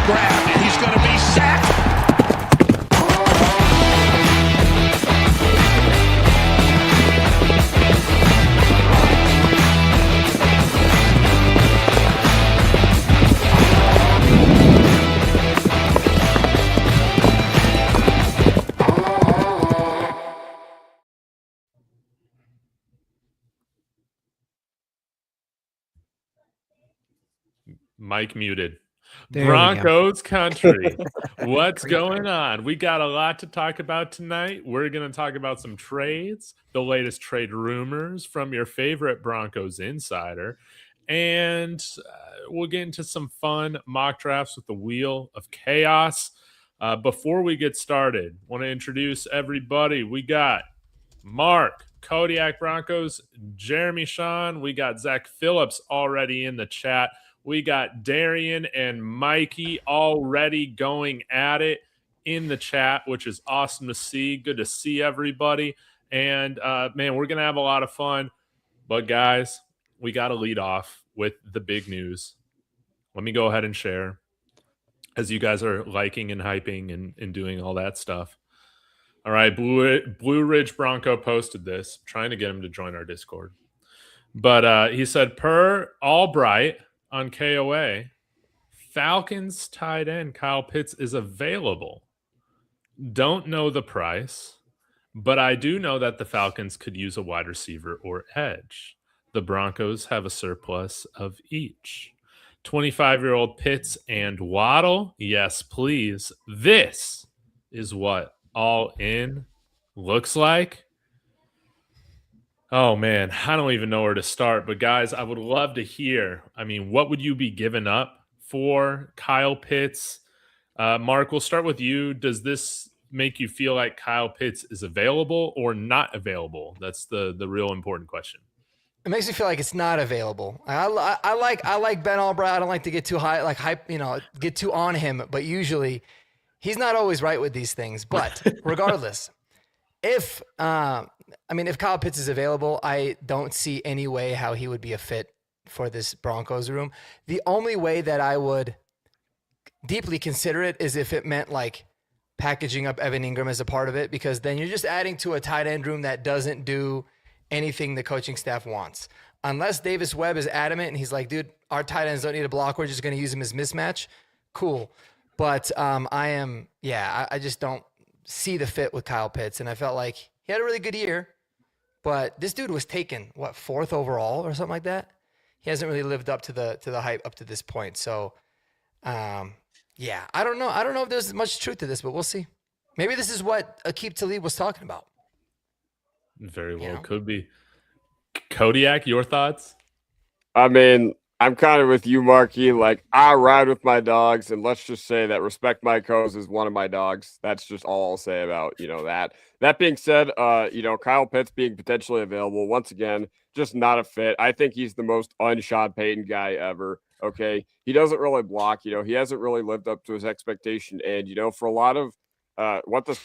grab, and he's going to be sacked. Mike muted. There Broncos country. What's going on? We got a lot to talk about tonight. We're going to talk about some trades, the latest trade rumors from your favorite Broncos insider, and we'll get into some fun mock drafts with the Wheel of Chaos. Before we get started, want to introduce everybody. We got Mark, Kodiak Broncos, Jeremy Sean. We got Zach Phillips already in the chat. We got Darian and Mikey already going at it in the chat, which is awesome to see. Good to see everybody. And, man, we're going to have a lot of fun. But, guys, we got to lead off with the big news. Let me go ahead and share as you guys are liking and hyping and doing all that stuff. All right, Blue Ridge Bronco posted this. I'm trying to get him to join our Discord. But he said, per Albright on KOA, Falcons tight end Kyle Pitts is available. Don't know the price, but I do know that the Falcons could use a wide receiver or edge. The Broncos have a surplus of each. 25-year-old Pitts and Waddle. Yes, please. This is what all in looks like. Oh, man, I don't even know where to start. But, guys, I would love to hear. I mean, what would you be giving up for Kyle Pitts? Mark, we'll start with you. Does this make you feel like Kyle Pitts is available or not available? That's the real important question. It makes me feel like it's not available. I like Ben Albright. I don't like to get too high, like hype, get too on him. But usually, he's not always right with these things. But regardless, if Kyle Pitts is available, I don't see any way how he would be a fit for this Broncos room. The only way that I would deeply consider it is if it meant like packaging up Evan Ingram as a part of it, because then you're just adding to a tight end room that doesn't do anything the coaching staff wants. Unless Davis Webb is adamant and he's like, dude, our tight ends don't need a block. We're just going to use him as mismatch. Cool. But I just don't see the fit with Kyle Pitts. And I felt like he had a really good year, but this dude was taken, 4th overall or something like that. He hasn't really lived up to the hype up to this point. So, I don't know. I don't know if there's much truth to this, but we'll see. Maybe this is what Aqib Talib was talking about. Very well could be. Kodiak, your thoughts? I mean, I'm kind of with you, Marky. Like, I ride with my dogs, and let's just say that Respect Mike Hose is one of my dogs. That's just all I'll say about, that. That being said, Kyle Pitts being potentially available, once again, just not a fit. I think he's the most un-Sean Payton guy ever, okay? He doesn't really block, he hasn't really lived up to his expectation. And, for a lot of what this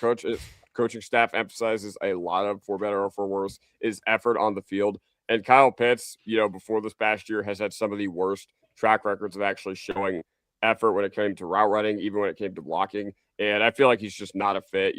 coaching staff emphasizes a lot of, for better or for worse, is effort on the field. And Kyle Pitts, before this past year, has had some of the worst track records of actually showing effort when it came to route running, even when it came to blocking. And I feel like he's just not a fit,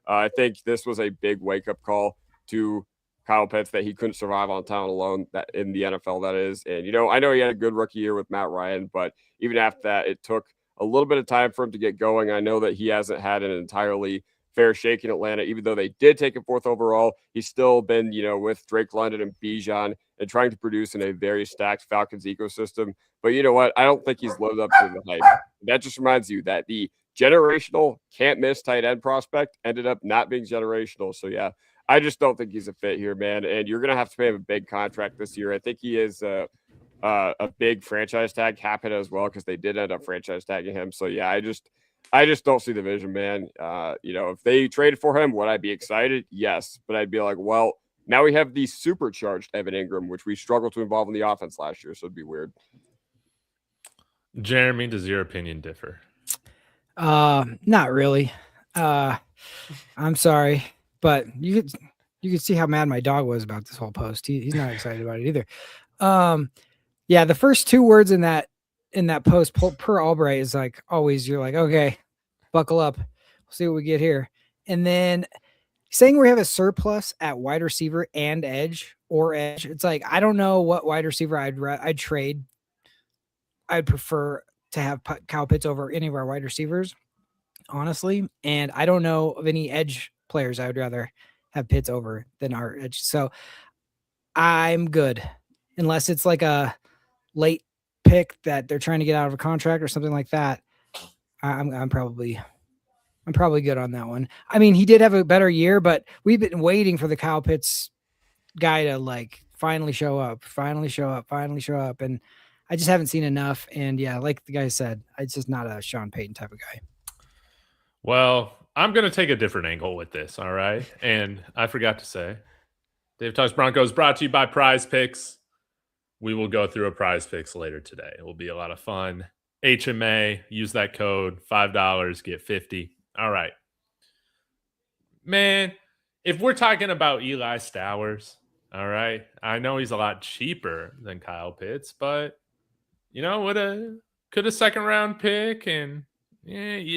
I think this was a big wake-up call to Kyle Pitts that he couldn't survive on talent alone, that in the NFL, that is. And, I know he had a good rookie year with Matt Ryan, but even after that, it took a little bit of time for him to get going. I know that he hasn't had an entirely fair shake in Atlanta, even though they did take him 4th overall. He's still been, with Drake London and Bijan and trying to produce in a very stacked Falcons ecosystem. But you know what? I don't think he's lived up to the hype. That just reminds you that the generational can't miss tight end prospect ended up not being generational. So yeah, I just don't think he's a fit here, man. And you're going to have to pay him a big contract this year. I think he is a big franchise tag cap hit as well, because they did end up franchise tagging him. So yeah, I just don't see the vision, man. If they traded for him, would I be excited? Yes. But I'd be like, well, now we have the supercharged Evan Ingram, which we struggled to involve in the offense last year. So it'd be weird. Jeremy, does your opinion differ? Not really. I'm sorry, but you could see how mad my dog was about this whole post. He's not excited about it either. The first 2 words in that in that post per Albright is like always, you're like, okay, buckle up. We'll see what we get here. And then saying we have a surplus at wide receiver and edge or edge, it's like, I don't know what wide receiver I'd trade. I'd prefer to have Kyle Pitts over any of our wide receivers, honestly. And I don't know of any edge players I would rather have Pitts over than our edge. So I'm good unless it's like a late pick that they're trying to get out of a contract or something like that. I'm probably good on that one. I mean, he did have a better year, but we've been waiting for the Kyle Pitts guy to like finally show up. And I just haven't seen enough. And yeah, like the guy said, it's just not a Sean Payton type of guy. Well, I'm going to take a different angle with this, all right? And I forgot to say, Dave Talks Broncos brought to you by Prize Picks. We will go through a Prize Picks later today. It will be a lot of fun. HMA, use that code, $5, get 50. All right. Man, if we're talking about Eli Stowers, all right, I know he's a lot cheaper than Kyle Pitts, but, you know, could a second round pick and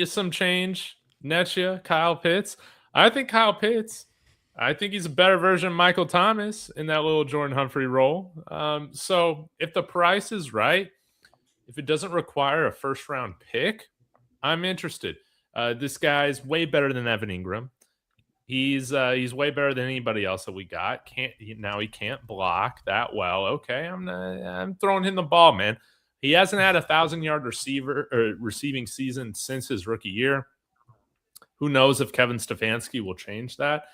some change net you Kyle Pitts? I think he's a better version of Michael Thomas in that little Jordan Humphrey role. So if the price is right, if it doesn't require a first round pick, I'm interested. This guy's way better than Evan Ingram. He's way better than anybody else that we got. He can't block that well. Okay, I'm throwing him the ball, man. He hasn't had a 1,000-yard receiving season since his rookie year. Who knows if Kevin Stefanski will change that?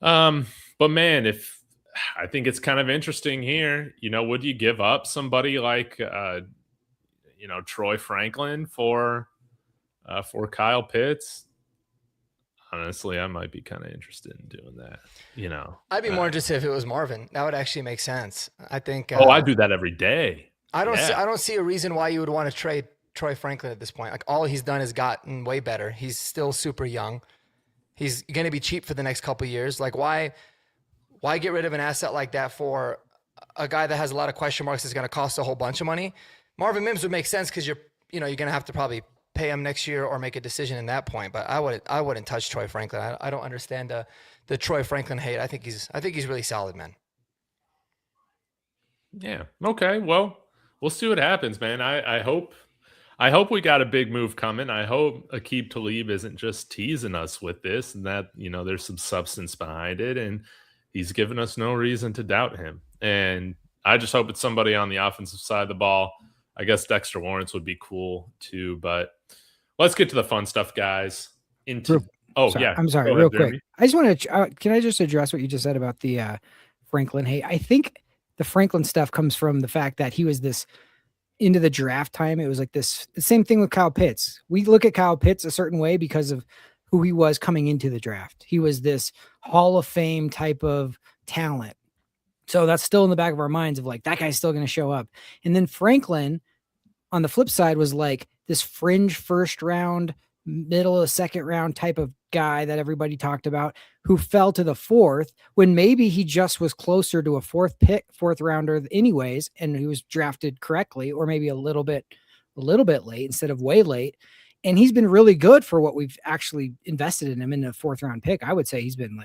But man, I think it's kind of interesting here. You know, would you give up somebody like Troy Franklin for Kyle Pitts? Honestly, I might be kind of interested in doing that. You know, I'd be more interested if it was Marvin. That would actually make sense. I think. I do that every day. I don't see a reason why you would want to trade Troy Franklin at this point. Like, all he's done is gotten way better. He's still super young. He's going to be cheap for the next couple of years. Like, why get rid of an asset like that for a guy that has a lot of question marks that's going to cost a whole bunch of money? Marvin Mims would make sense because you're going to have to probably pay him next year or make a decision in that point. But I wouldn't touch Troy Franklin. I don't understand the Troy Franklin hate. I think he's really solid, man. Yeah. Okay. Well, we'll see what happens, man. I hope we got a big move coming. I hope Aqib Talib isn't just teasing us with this, and that, there's some substance behind it, and he's given us no reason to doubt him. And I just hope it's somebody on the offensive side of the ball. I guess Dexter Lawrence would be cool too, but let's get to the fun stuff, guys. I'm sorry, real quick. I just want to. Can I just address what you just said about the Franklin hate? I think the Franklin stuff comes from the fact that he was this into the draft time. It was like this. The same thing with Kyle Pitts. We look at Kyle Pitts a certain way because of who he was coming into the draft. He was this Hall of Fame type of talent. So that's still in the back of our minds of like, that guy's still going to show up. And then Franklin, on the flip side, was like this fringe first round, middle of second round type of guy that everybody talked about, who fell to the fourth when maybe he just was closer to a fourth rounder anyways, and he was drafted correctly, or maybe a little bit late instead of way late. And he's been really good for what we've actually invested in him in a fourth round pick. I would say he's been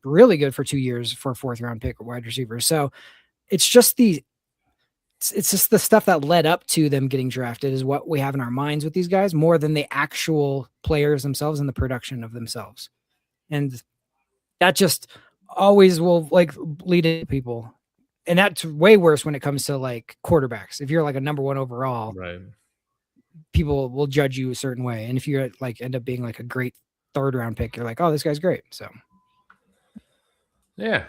really good for 2 years for a fourth round pick or wide receiver. So it's just the stuff that led up to them getting drafted is what we have in our minds with these guys, more than the actual players themselves and the production of themselves. And that just always will lead into people. And that's way worse when it comes to quarterbacks. If you're a number one overall, right, people will judge you a certain way. And if you end up being a great third round pick, you're like, oh, this guy's great. So yeah,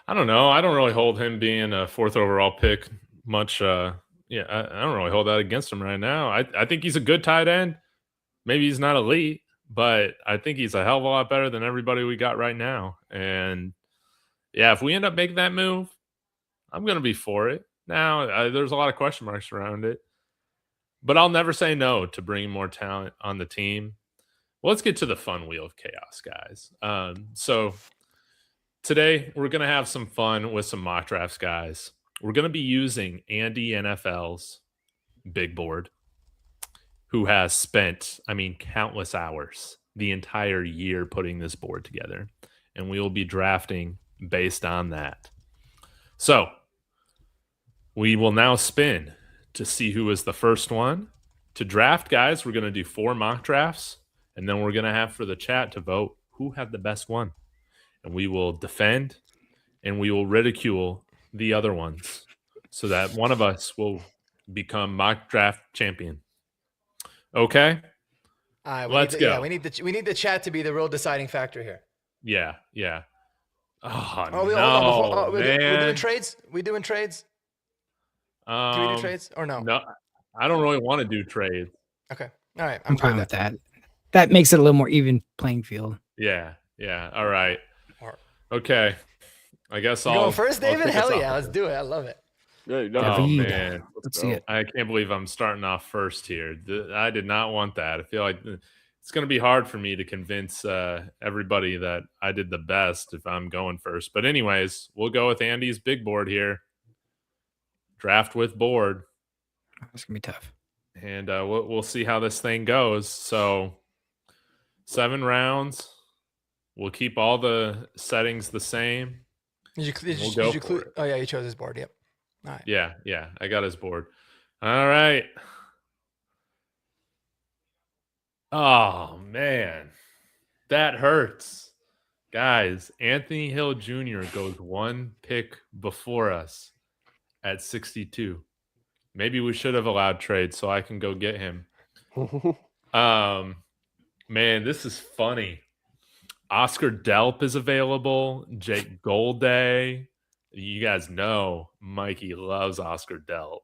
I don't know. I don't really hold him being a fourth overall pick much. I don't really hold that against him right now. I think he's a good tight end. Maybe he's not elite, but I think he's a hell of a lot better than everybody we got right now. And yeah, if we end up making that move, I'm going to be for it. Now, there's a lot of question marks around it, but I'll never say no to bringing more talent on the team. Well, let's get to the fun wheel of chaos, guys. So today we're going to have some fun with some mock drafts, guys. we're going to be using Andy NFL's big board, who has spent, countless hours the entire year putting this board together. And we will be drafting based on that. So we will now spin to see who is the first one to draft, guys. We're going to do 4 mock drafts, and then we're going to have for the chat to vote who had the best one. And we will defend and we will ridicule the other ones so that one of us will become mock draft champion. Okay? Let's go. Yeah, we need the chat to be the real deciding factor here. Yeah. Oh, no, hold on. We're doing trades? We doing trades? Can we do trades or no? No, I don't really want to do trades. Okay. All right. I'm fine with that. That makes it a little more even playing field. Yeah. All right. Okay. I guess I'll go first, David. Hell yeah, let's do it. I love it. Yeah, oh man, let's see it. I can't believe I'm starting off first here. I did not want that. I feel like it's going to be hard for me to convince everybody that I did the best if I'm going first. But anyways, we'll go with Andy's big board here. Draft with board. It's gonna be tough. And we'll see how this thing goes. So 7 rounds. We'll keep all the settings the same. Oh yeah, you chose his board. Yep. All right. Yeah. I got his board. All right. Oh man, that hurts, guys. Anthony Hill Jr. goes 1 pick before us at 62. Maybe we should have allowed trade so I can go get him. Man, this is funny. Oscar Delp is available. Jake Golday. You guys know Mikey loves Oscar Delp.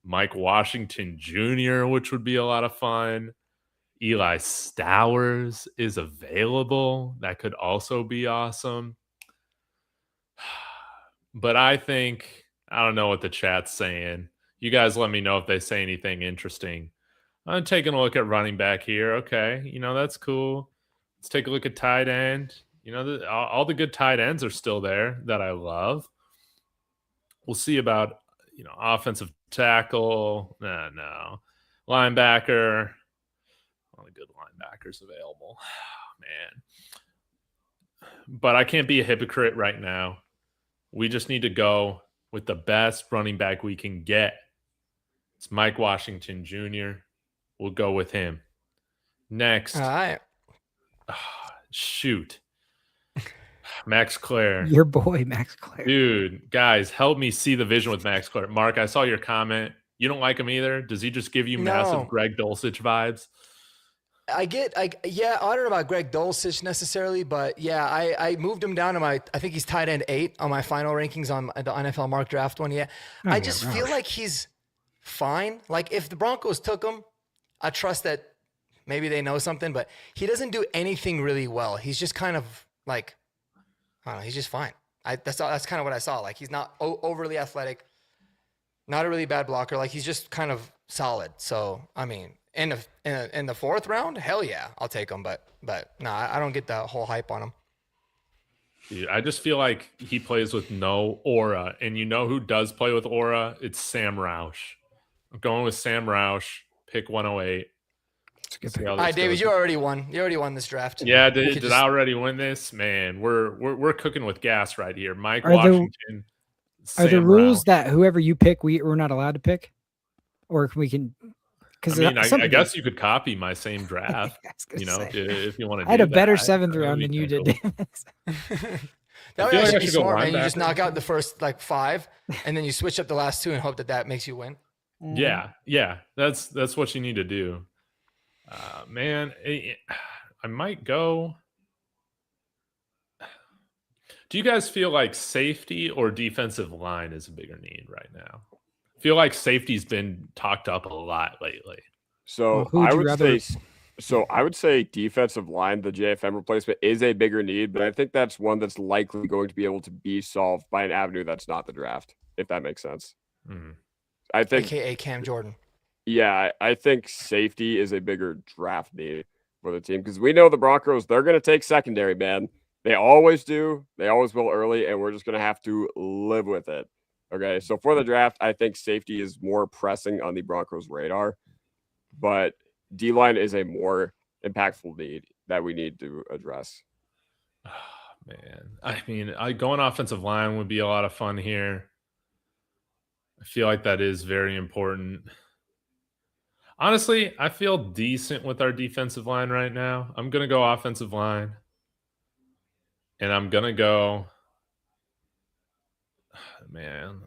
Mike Washington Jr., which would be a lot of fun. Eli Stowers is available. That could also be awesome. But I don't know what the chat's saying. You guys let me know if they say anything interesting. I'm taking a look at running back here. Okay, that's cool. Let's take a look at tight end. All the good tight ends are still there that I love. We'll see about, offensive tackle. No. Linebacker. All the good linebackers available. Man. But I can't be a hypocrite right now. We just need to go with the best running back we can get. It's Mike Washington Jr. We'll go with him. Next. All right. Shoot. Max Clare. Your boy, Max Clare. Dude, guys, help me see the vision with Max Clare. Mark, I saw your comment. You don't like him either? Does he just give you massive Greg Dulcich vibes? I don't know about Greg Dulcich necessarily, but yeah, I moved him down to I think he's tight end 8 on my final rankings on the NFL Mark Draft one. Yeah. I just feel like he's fine. Like if the Broncos took him, I trust that maybe they know something, but he doesn't do anything really well. He's just kind of like, I don't know, he's just fine. That's kind of what I saw. Like he's not overly athletic, not a really bad blocker. Like he's just kind of solid. So, I mean, in the 4th round, hell yeah, I'll take him. But no, I don't get the whole hype on him. Dude, I just feel like he plays with no aura. And you know who does play with aura? It's Sam Roush. I'm going with Sam Roush, pick 108. All right, David, you already won. You already won this draft. Yeah, did I already win this? Man, we're cooking with gas right here. Mike Washington. Are the rules that whoever you pick, we're not allowed to pick, or we can? Because I guess you could copy my same draft. If you want to. I had a better 7th round than you did. That would actually be smart, man. You just knock out the first 5, and then you switch up the last 2 and hope that makes you win. Yeah, that's what you need to do. Man, I might go. Do you guys feel like safety or defensive line is a bigger need right now? I feel like safety's been talked up a lot lately. So I would say defensive line, the JFM replacement is a bigger need, but I think that's one that's likely going to be able to be solved by an avenue that's not the draft, if that makes sense. Mm-hmm. I think AKA Cam Jordan. Yeah, I think safety is a bigger draft need for the team because we know the Broncos, they're going to take secondary, man. They always do. They always will early, and we're just going to have to live with it. Okay, so for the draft, I think safety is more pressing on the Broncos' radar, but D-line is a more impactful need that we need to address. Oh, man, I mean, going offensive line would be a lot of fun here. I feel like that is very important. Honestly, I feel decent with our defensive line right now. I'm going to go offensive line. And I'm going to go, man,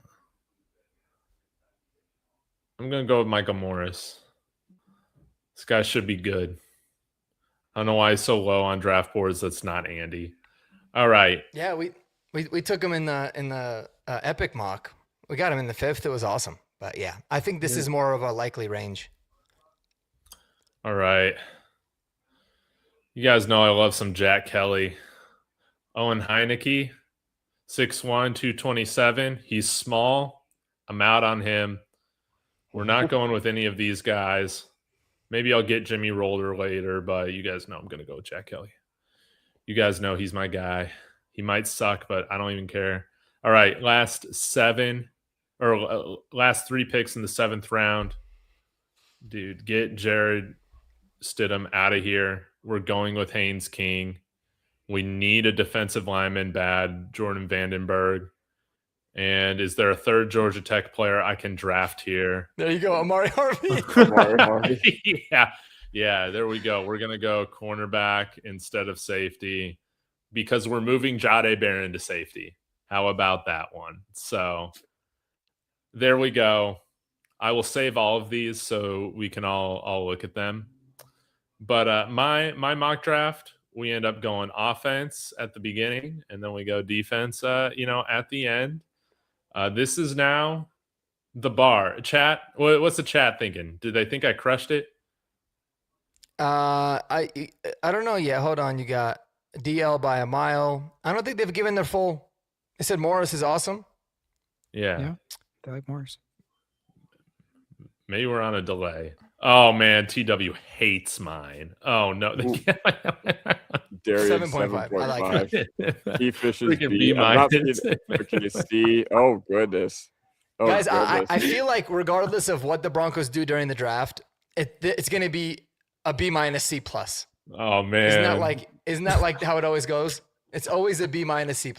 I'm going to go with Michael Morris. This guy should be good. I don't know why he's so low on draft boards. That's not Andy. All right. Yeah, we took him in the epic mock. We got him in the 5th. It was awesome. But yeah, I think this is more of a likely range. All right. You guys know I love some Jack Kelly. Owen Heineke, 6'1", 227. He's small. I'm out on him. We're not going with any of these guys. Maybe I'll get Jimmy Rolder later, but you guys know I'm going to go with Jack Kelly. You guys know he's my guy. He might suck, but I don't even care. All right, last 3 picks in the 7th round. Dude, get Jared Stidham out of here. We're going with Haynes King. We need a defensive lineman bad, Jordan Vandenberg. And is there a 3rd Georgia Tech player I can draft here? There you go, Amari Harvey. Amari Harvey. Yeah, there we go. We're going to go cornerback instead of safety because we're moving Jade Barron to safety. How about that one? So there we go. I will save all of these so we can all look at them. But my mock draft, we end up going offense at the beginning, and then we go defense, at the end. This is now the bar. Chat, what's the chat thinking? Did they think I crushed it? I don't know yet. Hold on. You got DL by a mile. I don't think they've given their full. They said Morris is awesome. Yeah. They like Morris. Maybe we're on a delay. Oh man, TW hates mine. Oh no. Darius 7.5. I like it. He fishes Freaking B. Okay, C. Oh goodness. Oh, guys, goodness. I feel like regardless of what the Broncos do during the draft, it's going to be a B- C+. Oh man. Isn't that like how it always goes? It's always a B- C+.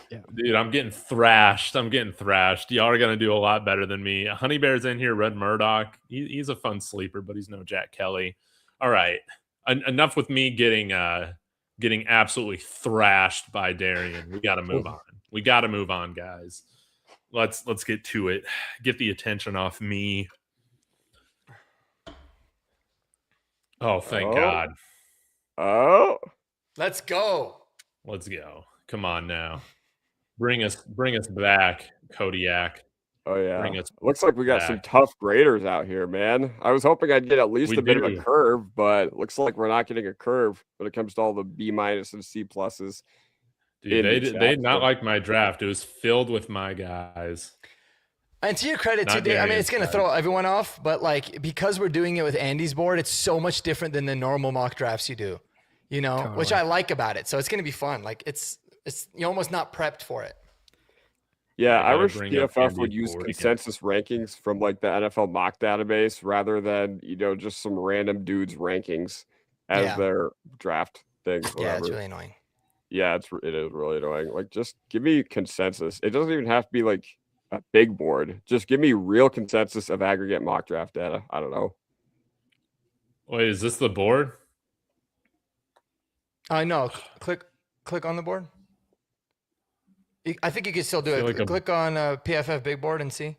Yeah. Dude, I'm getting thrashed. Y'all are going to do a lot better than me. Honey Bear's in here. Red Murdoch. He's a fun sleeper, but he's no Jack Kelly. All right. Enough with me getting absolutely thrashed by Darian. We got to move on. Guys. Let's get to it. Get the attention off me. Oh, thank God. Oh. Let's go. Let's go. Come on now. Bring us back, Kodiak. Oh yeah. Looks like we got some tough graders out here, man. I was hoping I'd get at least a bit of a curve, but looks like we're not getting a curve when it comes to all the B- and C pluses. Dude, they did not like my draft. It was filled with my guys. And to your credit, too, Dave, I mean, it's going to throw everyone off, but like because we're doing it with Andy's board, it's so much different than the normal mock drafts you do, totally. Which I like about it. So it's going to be fun. Like it's you're almost not prepped for it. Yeah, I wish PFF would use consensus rankings from like the NFL mock database rather than, just some random dude's rankings as their draft thing. Yeah, it's really annoying. Yeah, it is really annoying. Like, just give me consensus. It doesn't even have to be like a big board. Just give me real consensus of aggregate mock draft data. I don't know. Wait, is this the board? No. Click on the board. I think you can still do it. Like click on PFF big board and see.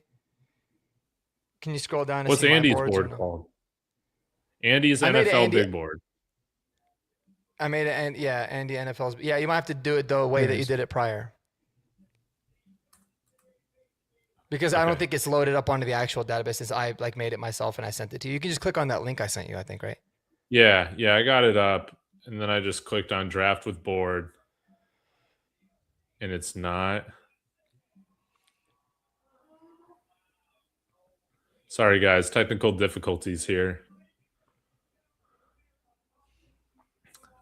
Can you scroll down? What's Andy's board called? Andy's NFL big board. I made it, and Andy NFL's. Yeah, you might have to do it the way that you did it prior. Because I don't think it's loaded up onto the actual database. Since I made it myself and I sent it to you. You can just click on that link I sent you, I think, right? Yeah, I got it up, and then I just clicked on draft with board, and it's not. Sorry, guys, technical difficulties here.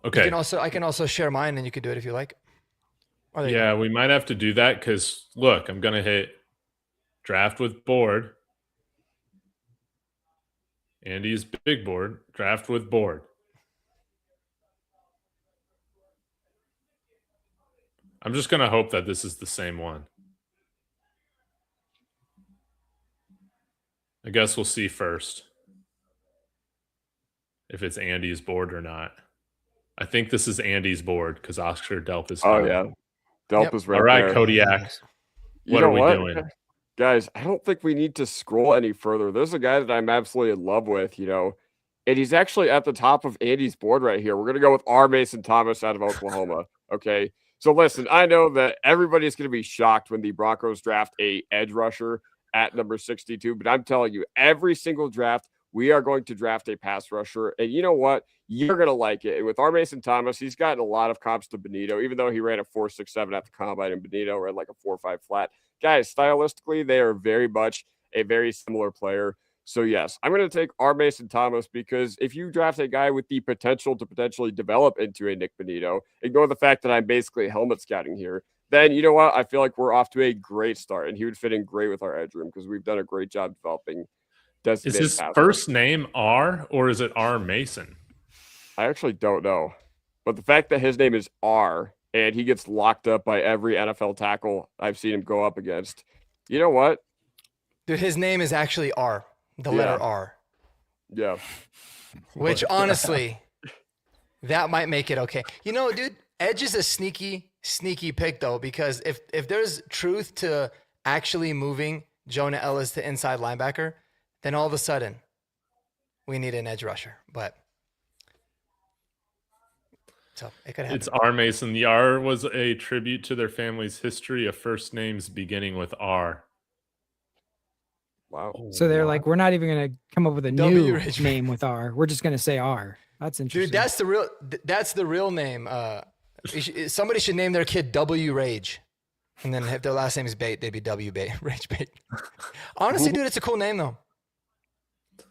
Okay. I can also share mine, and you can do it if you like. Yeah, we might have to do that because look, I'm gonna hit Draft with board. Andy's big board. Draft with board. I'm just going to hope that this is the same one. I guess we'll see first if it's Andy's board or not. I think this is Andy's board because Oscar Delp is Oh, fine. yeah. Delp is right All right, there. Kodiak. What are we doing? Guys, I don't think we need to scroll any further. There's a guy that I'm absolutely in love with, and he's actually at the top of Andy's board right here. We're going to go with R. Mason Thomas out of Oklahoma. Okay. So listen, I know that everybody's going to be shocked when the Broncos draft a edge rusher at number 62, but I'm telling you, every single draft, we are going to draft a pass rusher. And you know what? You're going to like it. And with R. Mason Thomas, he's gotten a lot of comps to Benito, even though he ran a 4.67 at the combine and Benito ran like a 4.5 flat. Guys, stylistically, they are very much a very similar player. So, yes, I'm going to take R. Mason Thomas because if you draft a guy with the potential to potentially develop into a Nick Benito, ignore the fact that I'm basically helmet scouting here, then you know what? I feel like we're off to a great start, and he would fit in great with our edge room because we've done a great job developing. Is his first name R or is it R. Mason? I actually don't know. But the fact that his name is R and he gets locked up by every NFL tackle I've seen him go up against, you know what? Dude, his name is actually R. The letter R. Yeah. Which honestly, that might make it okay. Dude, edge is a sneaky pick though, because if there's truth to actually moving Jonah Ellis to inside linebacker, then all of a sudden we need an edge rusher. But so it could happen. It's R. Mason. The R was a tribute to their family's history of first names beginning with R. Wow. So they're like, we're not even going to come up with a new name with R. We're just going to say R. That's interesting. Dude, that's the real name. Somebody should name their kid W Rage. And then if their last name is Bait, they'd be W Bait, Rage Bait. Honestly, dude, it's a cool name though.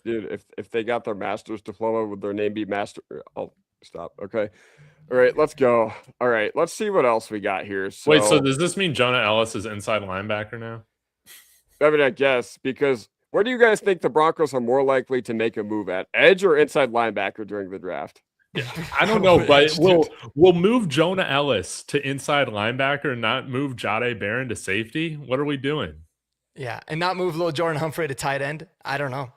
Dude, if they got their master's diploma, would their name be Master? I'll stop. Okay. All right, let's go. All right, let's see what else we got here. Wait, so does this mean Jonah Ellis is inside linebacker now? I mean, I guess, because where do you guys think the Broncos are more likely to make a move at? Edge or inside linebacker during the draft? Yeah, I don't know, but we'll move Jonah Ellis to inside linebacker and not move Jahdae Barron to safety? What are we doing? Yeah, and not move little Jordan Humphrey to tight end? I don't know.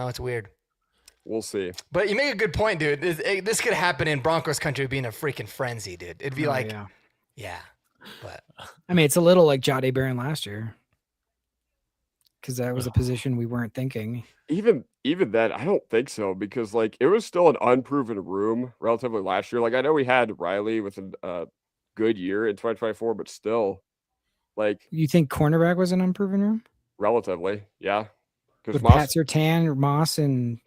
It's weird. We'll see. But you make a good point, dude. This could happen in Broncos country being a freaking frenzy, dude. It'd be yeah. But I mean, it's a little like Jahdae Barron last year because that was a position we weren't thinking. Even then, I don't think so because it was still an unproven room relatively last year. I know we had Riley with a good year in 2024, but still, you think cornerback was an unproven room? Relatively, yeah. With Pat Surtain, Moss, and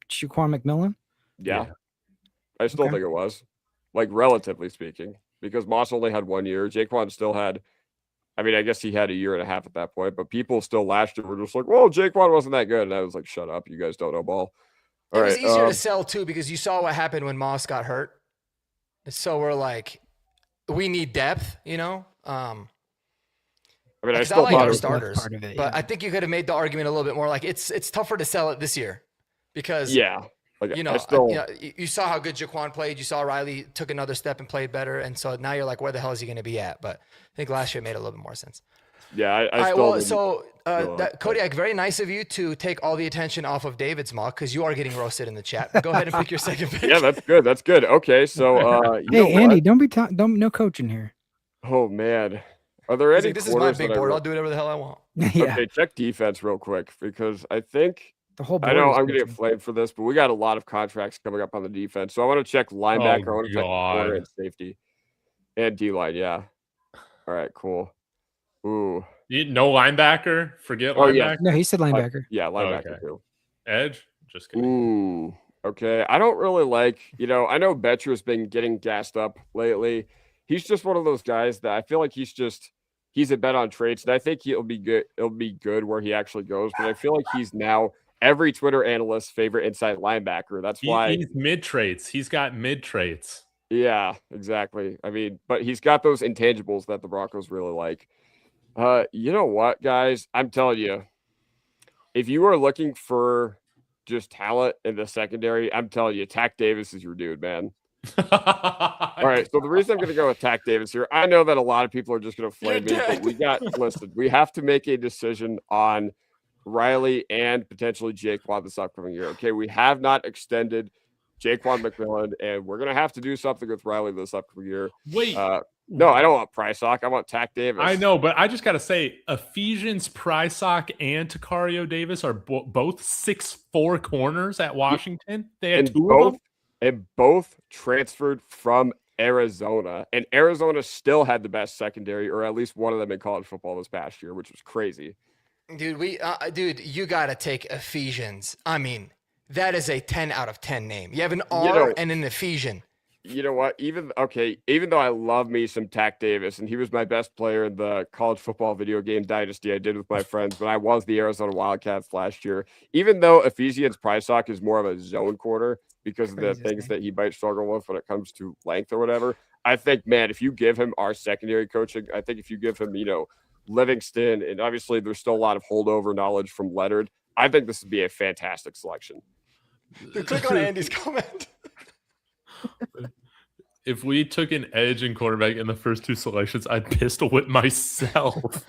Shaquan McMillan? Yeah. I still think it was, relatively speaking, because Moss only had 1 year. Jaquan still had, I mean, I guess he had a year and a half at that point, but people still last year were just like, well, Jaquan wasn't that good. And I was like, shut up. You guys don't know ball. It was easier to sell, too, because you saw what happened when Moss got hurt. So we're like, we need depth, I mean, I still like thought our it was starters, part of it, but I think you could have made the argument a little bit more. It's tougher to sell it this year because you saw how good Jaquan played. You saw Riley took another step and played better, and so now you're like, where the hell is he going to be at? But I think last year made a little bit more sense. Yeah, Kodiak, very nice of you to take all the attention off of David's mock because you are getting roasted in the chat. Go ahead and pick your second pick. Yeah, that's good. That's good. Okay, so hey, Andy, don't no coaching here. Oh man. Are there any this is my big board. I'll do whatever the hell I want. Yeah. Okay, check defense real quick because I think the whole board I know I'm going to get flamed for this, but we got a lot of contracts coming up on the defense. So I want to check linebacker, I want to check corner and safety. And D-line, yeah. All right, cool. Ooh. No linebacker? Forget linebacker? Yeah. No, he said linebacker. Yeah, linebacker too. Edge? Just kidding. Ooh. Okay. I don't really I know Betcher's been getting gassed up lately. He's just one of those guys that I feel like he's a bet on traits, and I think he'll be good. It'll be good where he actually goes, but I feel like he's now every Twitter analyst's favorite inside linebacker. That's why he's mid traits. He's got mid traits. Yeah, exactly. I mean, but he's got those intangibles that the Broncos really like. You know what, guys? I'm telling you, if you are looking for just talent in the secondary, I'm telling you, Tack Davis is your dude, man. All right, so the reason I'm going to go with Tack Davis here, I know that a lot of people are just going to flame me, but listen, we have to make a decision on Riley and potentially Jaquan this upcoming year. Okay, we have not extended Jaquan McMillan, and we're going to have to do something with Riley this upcoming year. Wait. No, I don't want Prysock. I want Tack Davis. I know, but I just got to say, Ephesians, Prysock, and Takario Davis are both 6'4" corners at Washington. They had two of them. And both transferred from Arizona. And Arizona still had the best secondary, or at least one of them in college football this past year, which was crazy. Dude, you got to take Ephesians. I mean, that is a 10 out of 10 name. You have an R and an Ephesian. You know what? Even though I love me some Tack Davis, and he was my best player in the college football video game dynasty I did with my friends when I was the Arizona Wildcats last year, even though Ephesians Prysock is more of a zone corner because of the things that he might struggle with when it comes to length or whatever, I think, man, if you give him our secondary coaching, I think if you give him, Livingston, and obviously there's still a lot of holdover knowledge from Leonard, I think this would be a fantastic selection. Dude, click on Andy's comment. If we took an edge and quarterback in the first two selections, I'd pistol whip myself.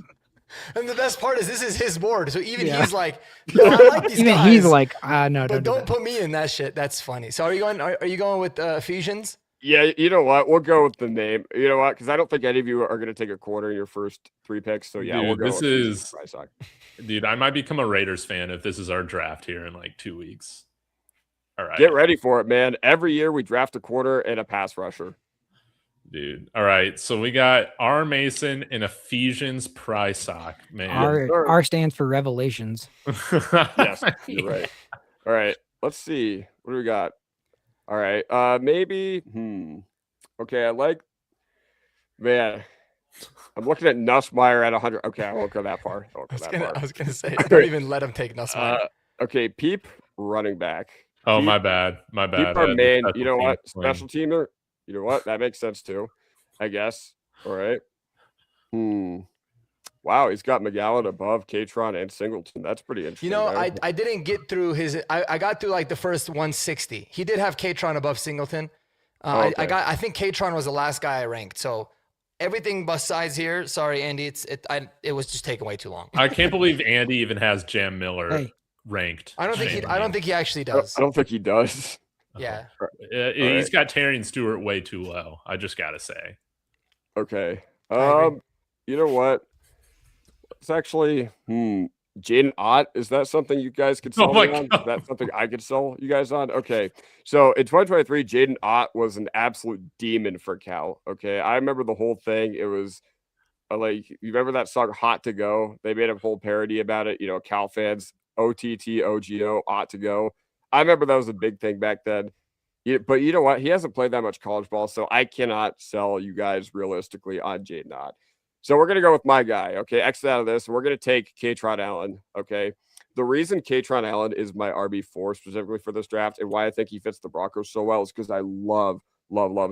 And the best part is this is his board, so even he's like, I like these guys. He's like, no, but don't put me in that shit. That's funny. So are you going with Ephesians? Yeah, you know what? We'll go with the name. You know what? Because I don't think any of you are going to take a corner in your first 3 picks. So yeah, we'll go. Dude, I might become a Raiders fan if this is our draft here in like 2 weeks. All right. Get ready for it, man. Every year we draft a corner and a pass rusher. Dude. All right. So we got R. Mason and Ephesians Prysock, man. R stands for Revelations. Yes, you're right. All right. Let's see. What do we got? All right. Maybe. Okay. Man, I'm looking at Nussmeier at 100. Okay. I won't go that far. I was going to say, don't even let him take Nussmeier. Okay. Peep, running back. Oh, my bad. Peep, our man. You know what? Special teamer. You know what? That makes sense too, I guess. All right. Wow, he's got McGowan above Katron and Singleton. That's pretty interesting. I didn't get through his. I got through like the first 160. He did have Katron above Singleton. Okay. I think Katron was the last guy I ranked. So everything besides here, sorry, Andy, it was just taking way too long. I can't believe Andy even has Jam Miller ranked. I don't think he actually does. I don't think he does. Yeah. He's got Terry and Stewart way too low. I just got to say. Okay. You know what? It's actually, Jaden Ott. Is that something you guys could sell me on? Is that something I could sell you guys on? Okay. So in 2023, Jaden Ott was an absolute demon for Cal. Okay. I remember the whole thing. It was like, you remember that song Hot to Go? They made a whole parody about it. Cal fans, OTTOGO, Ought to Go. I remember that was a big thing back then. But you know what? He hasn't played that much college ball, so I cannot sell you guys realistically on Jaden Ott. So we're going to go with my guy, okay? Exit out of this. We're going to take Katron Allen, okay? The reason Katron Allen is my RB4 specifically for this draft and why I think he fits the Broncos so well is because I love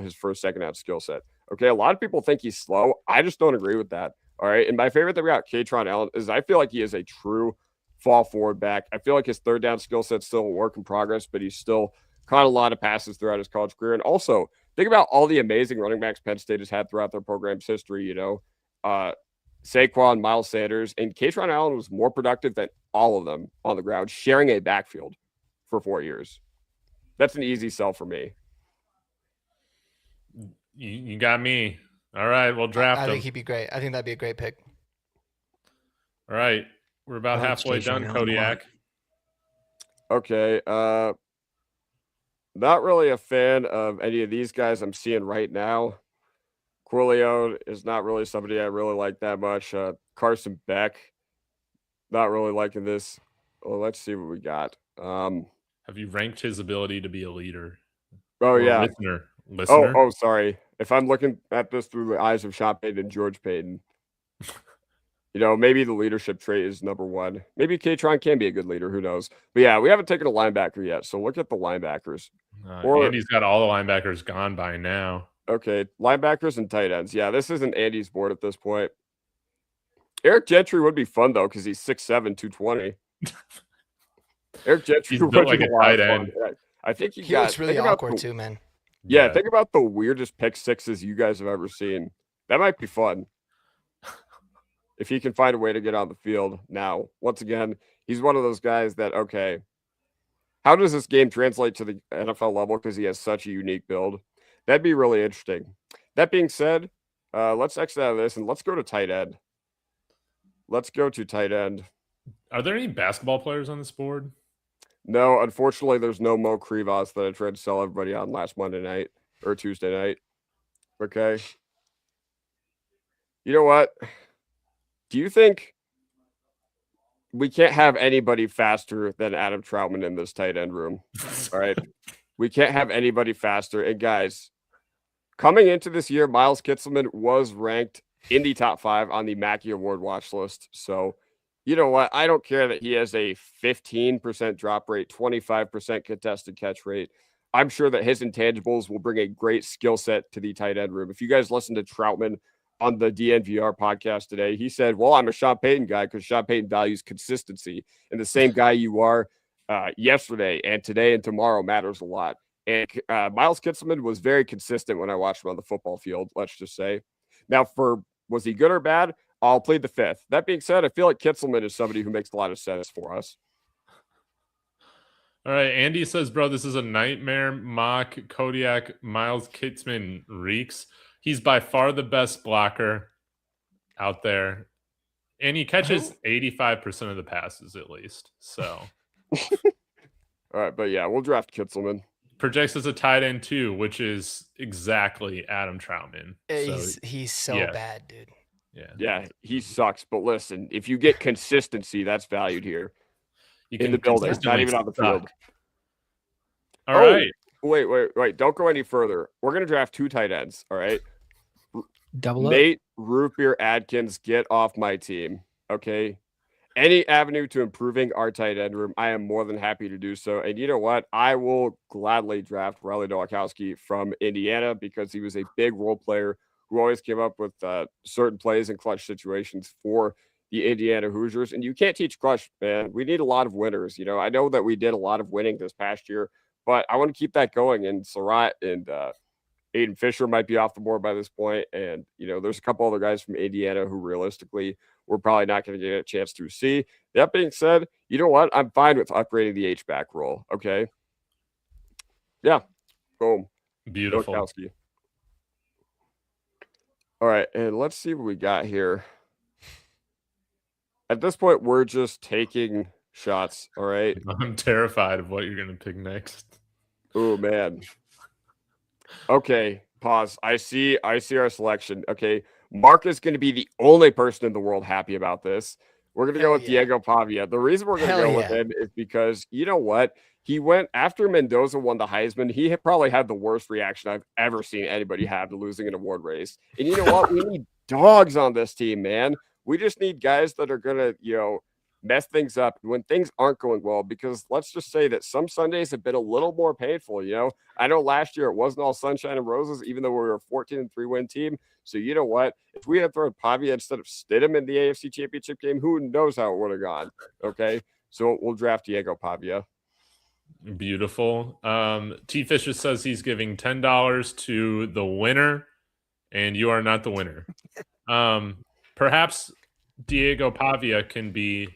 his first, second-half skill set, okay? A lot of people think he's slow. I just don't agree with that, all right? And my favorite thing about Katron Allen is I feel like he is a true fall forward back. I feel like his third down skill set's still a work in progress, but he's still caught a lot of passes throughout his college career. And also, think about all the amazing running backs Penn State has had throughout their program's history, Saquon, Miles Sanders, and Katron Allen was more productive than all of them on the ground, sharing a backfield for 4 years. That's an easy sell for me. You got me. All right, we'll draft him. I think he'd be great. I think that'd be a great pick. All right. We're about halfway done, Kodiak. Okay. Not really a fan of any of these guys I'm seeing right now. Corleone is not really somebody I really like that much. Carson Beck, not really liking this. Well, let's see what we got. Have you ranked his ability to be a leader? Oh, yeah. Listener? Oh, sorry. If I'm looking at this through the eyes of Sean Payton and George Payton, maybe the leadership trait is number one. Maybe Katron can be a good leader. Who knows? But yeah, we haven't taken a linebacker yet. So look at the linebackers. Andy's got all the linebackers gone by now. Okay, linebackers and tight ends. Yeah, this isn't Andy's board at this point. Eric Gentry would be fun though because he's 6'7", 220. Eric Gentry He's built like a tight end. I think he looks really awkward too, man. Yeah, think about the weirdest pick sixes you guys have ever seen. That might be fun. If he can find a way to get on the field. Now, once again, he's one of those guys that, okay, how does this game translate to the NFL level because he has such a unique build? That'd be really interesting. That being said, let's exit out of this and let's go to tight end. Let's go to tight end. Are there any basketball players on this board? No, unfortunately, there's no Mo Krivas that I tried to sell everybody on last Monday night or Tuesday night. Okay. You know what? Do you think we can't have anybody faster than Adam Troutman in this tight end room? All right. We can't have anybody faster. And guys, coming into this year, Miles Kitselman was ranked in the top 5 on the Mackey Award watch list. So, you know what? I don't care that he has a 15% drop rate, 25% contested catch rate. I'm sure that his intangibles will bring a great skill set to the tight end room. If you guys listen to Troutman on the DNVR podcast today, he said, well, I'm a Sean Payton guy because Sean Payton values consistency. And the same guy you are yesterday and today and tomorrow matters a lot. And Miles Kitselman was very consistent when I watched him on the football field, let's just say. Now, was he good or bad? I'll plead the fifth. That being said, I feel like Kitselman is somebody who makes a lot of sense for us. All right. Andy says, bro, this is a nightmare mock. Kodiak Miles Kitselman reeks. He's by far the best blocker out there. And he catches 85% of the passes at least. So. All right. But yeah, we'll draft Kitselman. Projects as a tight end too, which is exactly Adam Troutman. He's so bad, dude. Yeah, he sucks. But listen, if you get consistency, that's valued here in the building, not even on the field. All right. Wait. Don't go any further. We're going to draft 2 tight ends. All right. Double up. Nate Root Beer Adkins, get off my team. Okay. Any avenue to improving our tight end room, I am more than happy to do so. And you know what? I will gladly draft Riley Nowakowski from Indiana because he was a big role player who always came up with certain plays in clutch situations for the Indiana Hoosiers. And you can't teach clutch, man. We need a lot of winners. You know, I know that we did a lot of winning this past year, but I want to keep that going. And Surratt and Aiden Fisher might be off the board by this point. And, you know, there's a couple other guys from Indiana who realistically we're probably not going to get a chance to see. That being said, you know what? I'm fine with upgrading the H-back role. Okay. Yeah. Boom. Beautiful. Nowakowski. All right. And let's see what we got here. At this point, we're just taking shots. All right. I'm terrified of what you're going to pick next. Oh, man. Okay. Pause. I see our selection. Okay. Mark is going to be the only person in the world happy about this. We're going to go with Diego Pavia. The reason we're going to go with him is because, you know what? He went after Mendoza won the Heisman. He probably had the worst reaction I've ever seen anybody have to losing an award race. And you know what? We need dogs on this team, man. We just need guys that are going to, you know, mess things up when things aren't going well, because let's just say that some Sundays have been a little more painful. You know, I know last year it wasn't all sunshine and roses, even though we were a 14-3 win team. So you know what? If we had thrown Pavia instead of Stidham in the AFC Championship game, who knows how it would have gone? Okay, so we'll draft Diego Pavia. Beautiful. T. Fisher says he's giving $10 to the winner, and you are not the winner. Perhaps Diego Pavia can be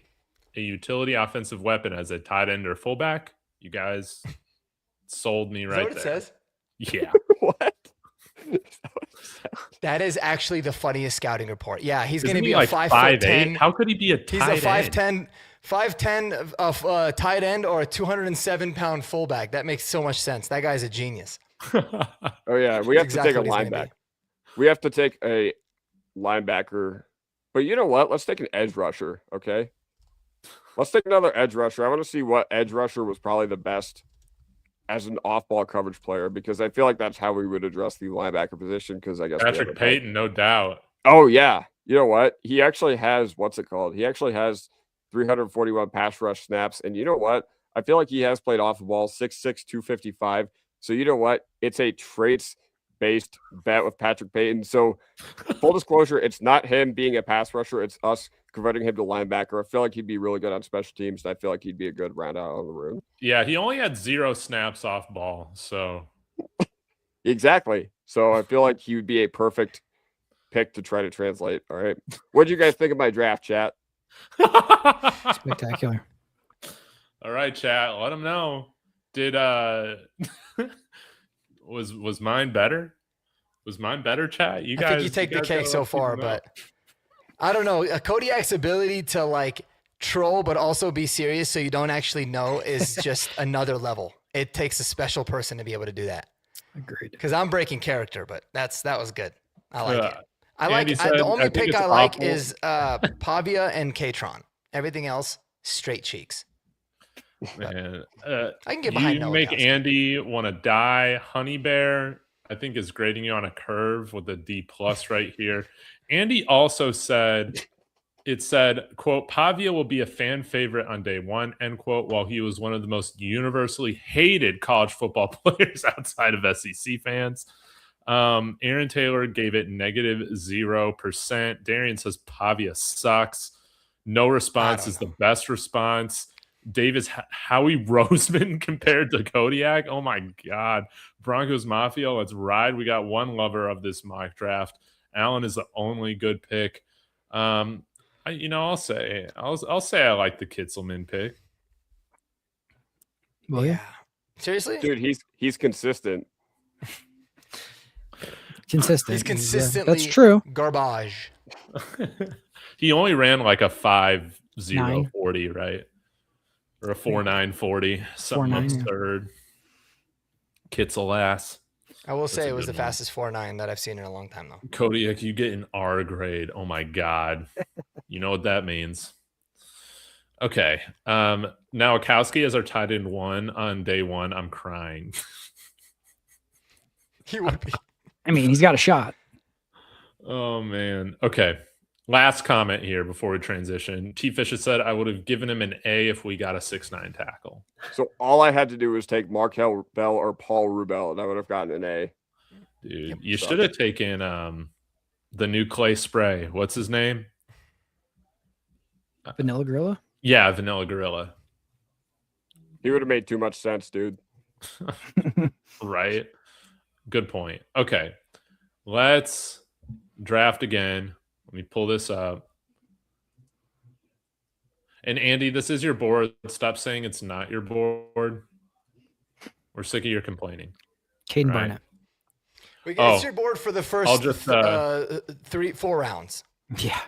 a utility offensive weapon as a tight end or fullback. You guys sold me right there. Is that what it says? Yeah. What? That is actually the funniest scouting report. Yeah, he's going to be like a 5'10". How could he be a tight end? He's a 5'10" of tight end or a 207-pound fullback. That makes so much sense. That guy's a genius. Oh yeah, we have to take a linebacker. We have to take a linebacker. But you know what? Let's take an edge rusher, okay? Let's take another edge rusher. I want to see what edge rusher was probably the best as an off-ball coverage player, because I feel like that's how we would address the linebacker position, because I guess Patrick Payton, no doubt. Oh, yeah. You know what? He actually has, what's it called? He actually has 341 pass rush snaps. And you know what? I feel like he has played off the ball, 6'6", 255. So you know what? It's a traits based bet with Patrick Payton. So full disclosure, it's not him being a pass rusher. It's us converting him to linebacker. I feel like he'd be really good on special teams. And I feel like he'd be a good round out on the road. Yeah, he only had 0 snaps off ball. So exactly. So I feel like he would be a perfect pick to try to translate. All right. What do you guys think of my draft, chat? Spectacular. All right, chat. Let them know. Did was mine better? Was mine better, chat? I think you take the cake so far, but I don't know. Kodiak's ability to like troll but also be serious so you don't actually know is just another level. It takes a special person to be able to do that. Agreed. Because I'm breaking character, but that was good. I like it. Andy said, the only pick I like awful. is Pavia and Katron. Everything else, straight cheeks. Man, I can get behind. You make Andy want to die. Honey Bear, I think, is grading you on a curve with a D+ right here. Andy also said, it said, quote, Pavia will be a fan favorite on day one, end quote, while he was one of the most universally hated college football players outside of SEC fans. Aaron Taylor gave it -0%. Darian says Pavia sucks. No response is the best response. Dave is Howie Roseman compared to Kodiak. Oh my God. Broncos Mafia, let's ride. We got one lover of this mock draft. Allen is the only good pick. I'll say I like the Kitzelman pick. Well, yeah. Seriously? Dude, he's consistent. Consistent. He's consistently that's true. Garbage. He only ran like a 5.0 40, right? Or a 4.9 40. Something absurd. Kitzel ass. I will say it was the fastest 4.9 that I've seen in a long time, though. Kodiak, you get an R grade. Oh my God. You know what that means. Okay. Nowakowski is our tight end 1 on day 1. I'm crying. He would be. I mean, he's got a shot. Oh, man. Okay. Last comment here before we transition. T. Fisher said, I would have given him an A if we got a 6'9" tackle. So all I had to do was take Markel Bell or Paul Rubel, and I would have gotten an A. Dude, you should have taken the new Clay Spray. What's his name? Vanilla Gorilla? Yeah, Vanilla Gorilla. He would have made too much sense, dude. Right? Good point. Okay. Let's draft again. Let me pull this up. And Andy, this is your board. Stop saying it's not your board. We're sick of your complaining. Caden Barnett. It's your board for the first 3-4 rounds. Yeah.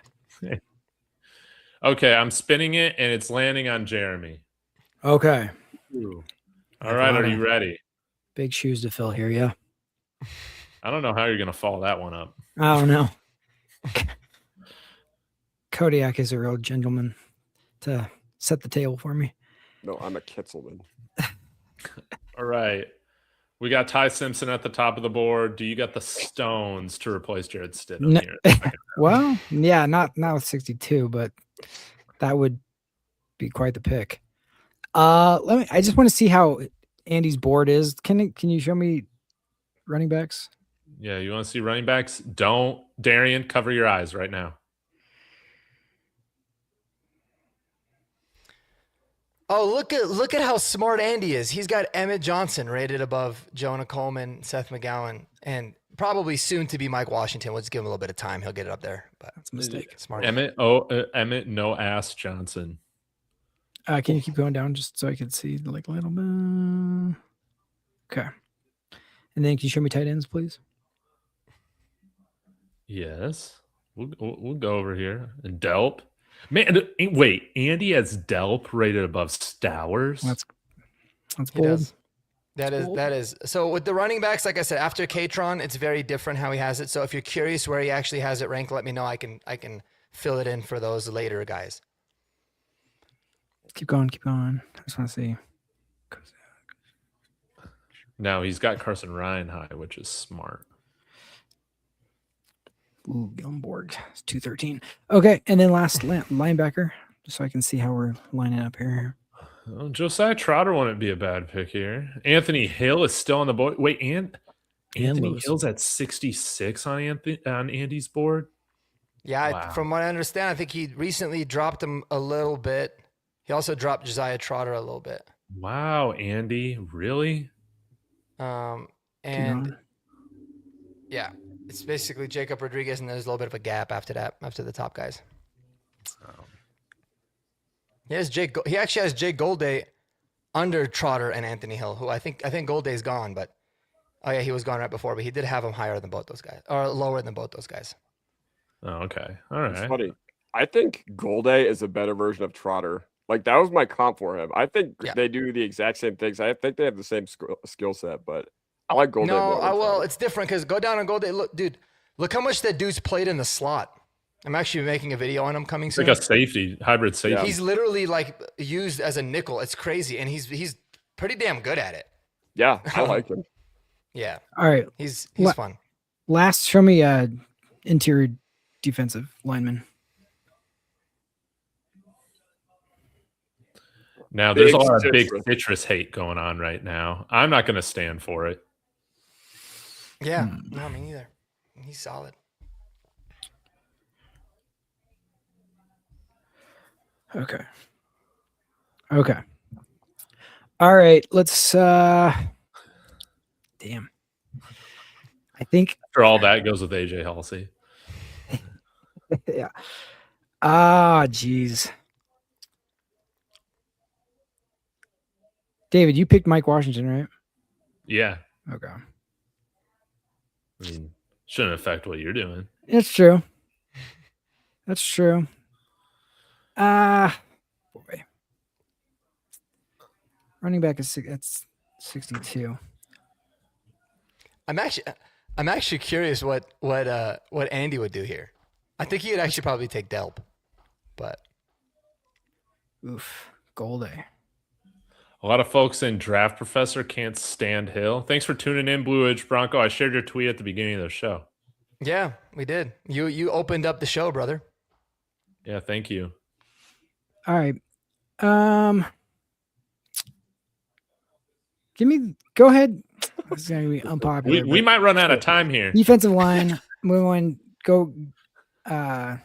Okay, I'm spinning it, and it's landing on Jeremy. Okay. Ooh. All right, are you ready? Big shoes to fill here, yeah. I don't know how you're going to follow that one up. I don't know. Kodiak is a real gentleman to set the table for me. No, I'm a Kitzelman. All right. We got Ty Simpson at the top of the board. Do you got the stones to replace Jared Stidham here? Well, yeah, not with 62, but that would be quite the pick. I just want to see how Andy's board is. Can you show me running backs? Yeah, you want to see running backs? Don't, Darian, cover your eyes right now. Oh, look at how smart Andy is. He's got Emmett Johnson rated above Jonah Coleman, Seth McGowan, and probably soon to be Mike Washington. Let's give him a little bit of time. He'll get it up there. But that's a mistake. Smart. Emmett no ass Johnson. Can you keep going down just so I can see like a little bit? Okay. And then can you show me tight ends, please? Yes. We'll go over here. And Delp. Man, wait. Andy has Delp rated above Stowers. That's bold. That is. So with the running backs, like I said, after Katron, it's very different how he has it. So if you're curious where he actually has it ranked, let me know. I can fill it in for those later guys. Keep going. I just want to see. No, he's got Carson Ryan high, which is smart. Ooh, Gilmborg. It's 213. Okay, and then last linebacker, just so I can see how we're lining up here. Well, Josiah Trotter wouldn't be a bad pick here. Anthony Hill is still on the board. Wait, Anthony Hill's at 66 on Andy's board. Yeah, Wow. From what I understand, I think he recently dropped him a little bit. He also dropped Josiah Trotter a little bit. Wow, Andy, really? And yeah, it's basically Jacob Rodriguez, and there's a little bit of a gap after that, after the top guys. Oh. He actually has Jake Golday under Trotter and Anthony Hill, who I think Golday's gone, but he was gone right before, but he did have him higher than both those guys, or lower than both those guys. Oh, okay. All right. It's funny. I think Golday is a better version of Trotter. Like, that was my comp for him. I think they do the exact same things. I think they have the same skill set, but I like Golday more. Well, it's different because go down on Golday. Look, dude, look how much that dude's played in the slot. I'm actually making a video on him coming soon. Like a safety, hybrid safety. Yeah. He's literally like used as a nickel. It's crazy, and he's pretty damn good at it. Yeah, I like him. Yeah. All right. He's fun. Last, show me interior defensive lineman. Now, there's a lot of big citrus hate going on right now. I'm not going to stand for it. Yeah. No, me neither. He's solid. Okay. All right. Let's damn. I think after all that goes with AJ Halsey. Yeah. Geez. David, you picked Mike Washington, right? Yeah. Okay. I mean, shouldn't affect what you're doing. It's true. That's true. Boy. Running back is that's 62. I'm actually curious what Andy would do here. I think he would actually probably take Delp, but Golday. A lot of folks in Draft Professor can't stand Hill. Thanks for tuning in, Blue Ridge Bronco. I shared your tweet at the beginning of the show. Yeah, we did. You opened up the show, brother. Yeah, thank you. All right. Go ahead. This is going to be unpopular. We might run out of time here. Defensive line. Move on. Go. Yeah.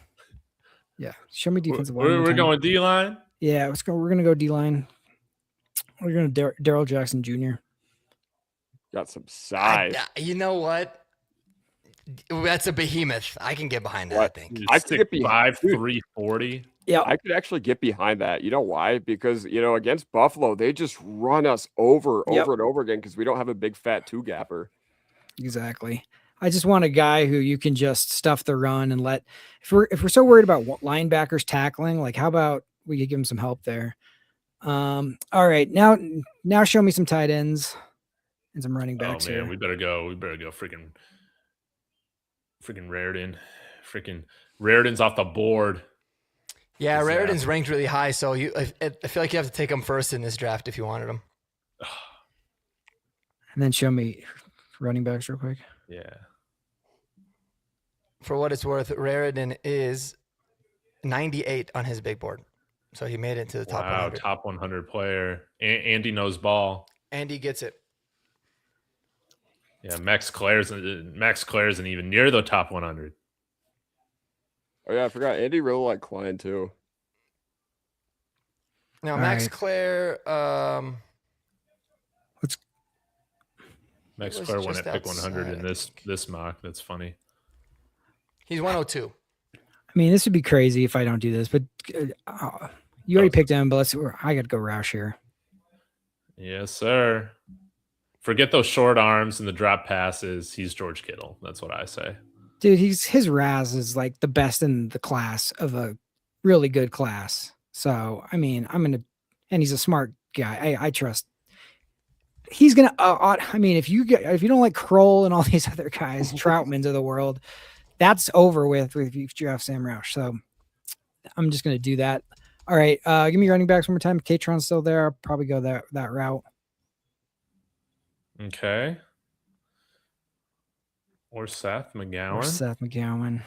Show me defensive line. We're going D-line? Yeah, we're going to go D-line. We're going to Daryl Jackson Jr. Got some size. You know what? That's a behemoth. I can get behind that, I think. I could get behind 5'3", 40. Yeah, I could actually get behind that. You know why? Because, against Buffalo, they just run us over and over again because we don't have a big fat two-gapper. Exactly. I just want a guy who you can just stuff the run and let. If we're so worried about linebackers tackling, like how about we could give them some help there? All right, now show me some tight ends and some running backs. Oh man, here. we better go freaking Raritan. Freaking Raritan's off the board. Yeah, Raritan's ranked really high, so I feel like you have to take him first in this draft if you wanted him. And then show me running backs real quick. Yeah. For what it's worth, Raritan is 98 on his big board. So he made it to the top 100. Top 100 player. Andy knows ball. Andy gets it. Yeah, Max Clare isn't even near the top 100. Oh yeah, I forgot. Andy really liked Klein too. Now Max Clare, Max Clare won at pick 100 in this mock. That's funny. He's 102. I mean, this would be crazy if I don't do this, but you already picked him. But I got to go Roush here. Yes, sir. Forget those short arms and the drop passes. He's George Kittle. That's what I say. Dude, his RAS is like the best in the class of a really good class. So, I mean, and he's a smart guy. I trust. He's gonna. I mean, if you don't like Kroll and all these other guys, Troutmans of the world, that's over with if you draft Sam Roush. So, I'm just gonna do that. All right, give me running backs one more time. If Katron's still there, I'll probably go that route. Okay. Or Seth McGowan.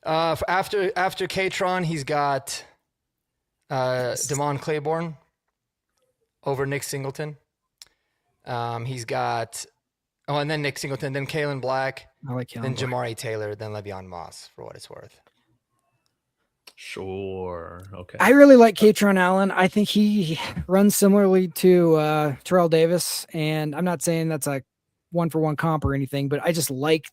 After Katron, he's got Damon Claiborne over Nick Singleton. He's got Oh, and then Nick Singleton, then Kalen Black, I like Kalen then Black. Jamari Taylor, then Le'Veon Moss, for what it's worth. Sure. Okay. I really like Katron Allen. I think he runs similarly to Terrell Davis, and I'm not saying that's a 1-for-1 comp or anything, but I just like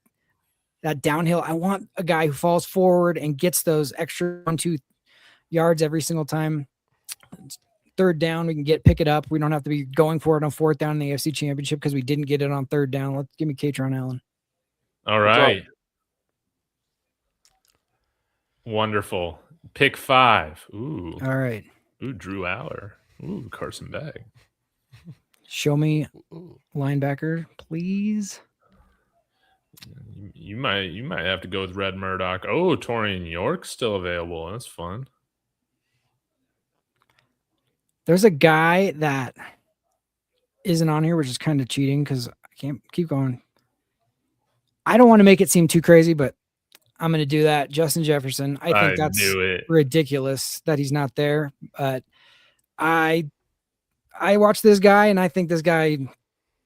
that downhill. I want a guy who falls forward and gets those extra 1-2 yards every single time. Third down, we can pick it up. We don't have to be going for it on fourth down in the AFC Championship because we didn't get it on third down. Give me Katron Allen. All right. Wonderful. Pick 5. Ooh. All right. Ooh, Drew Aller. Ooh, Carson Beck. Show me linebacker, please. You might have to go with Red Murdoch. Oh, Torian York's still available. That's fun. There's a guy that isn't on here, which is kind of cheating because I can't keep going. I don't want to make it seem too crazy, but I'm going to do that. Justin Jefferson. I think that's ridiculous that he's not there. But I watch this guy, and I think this guy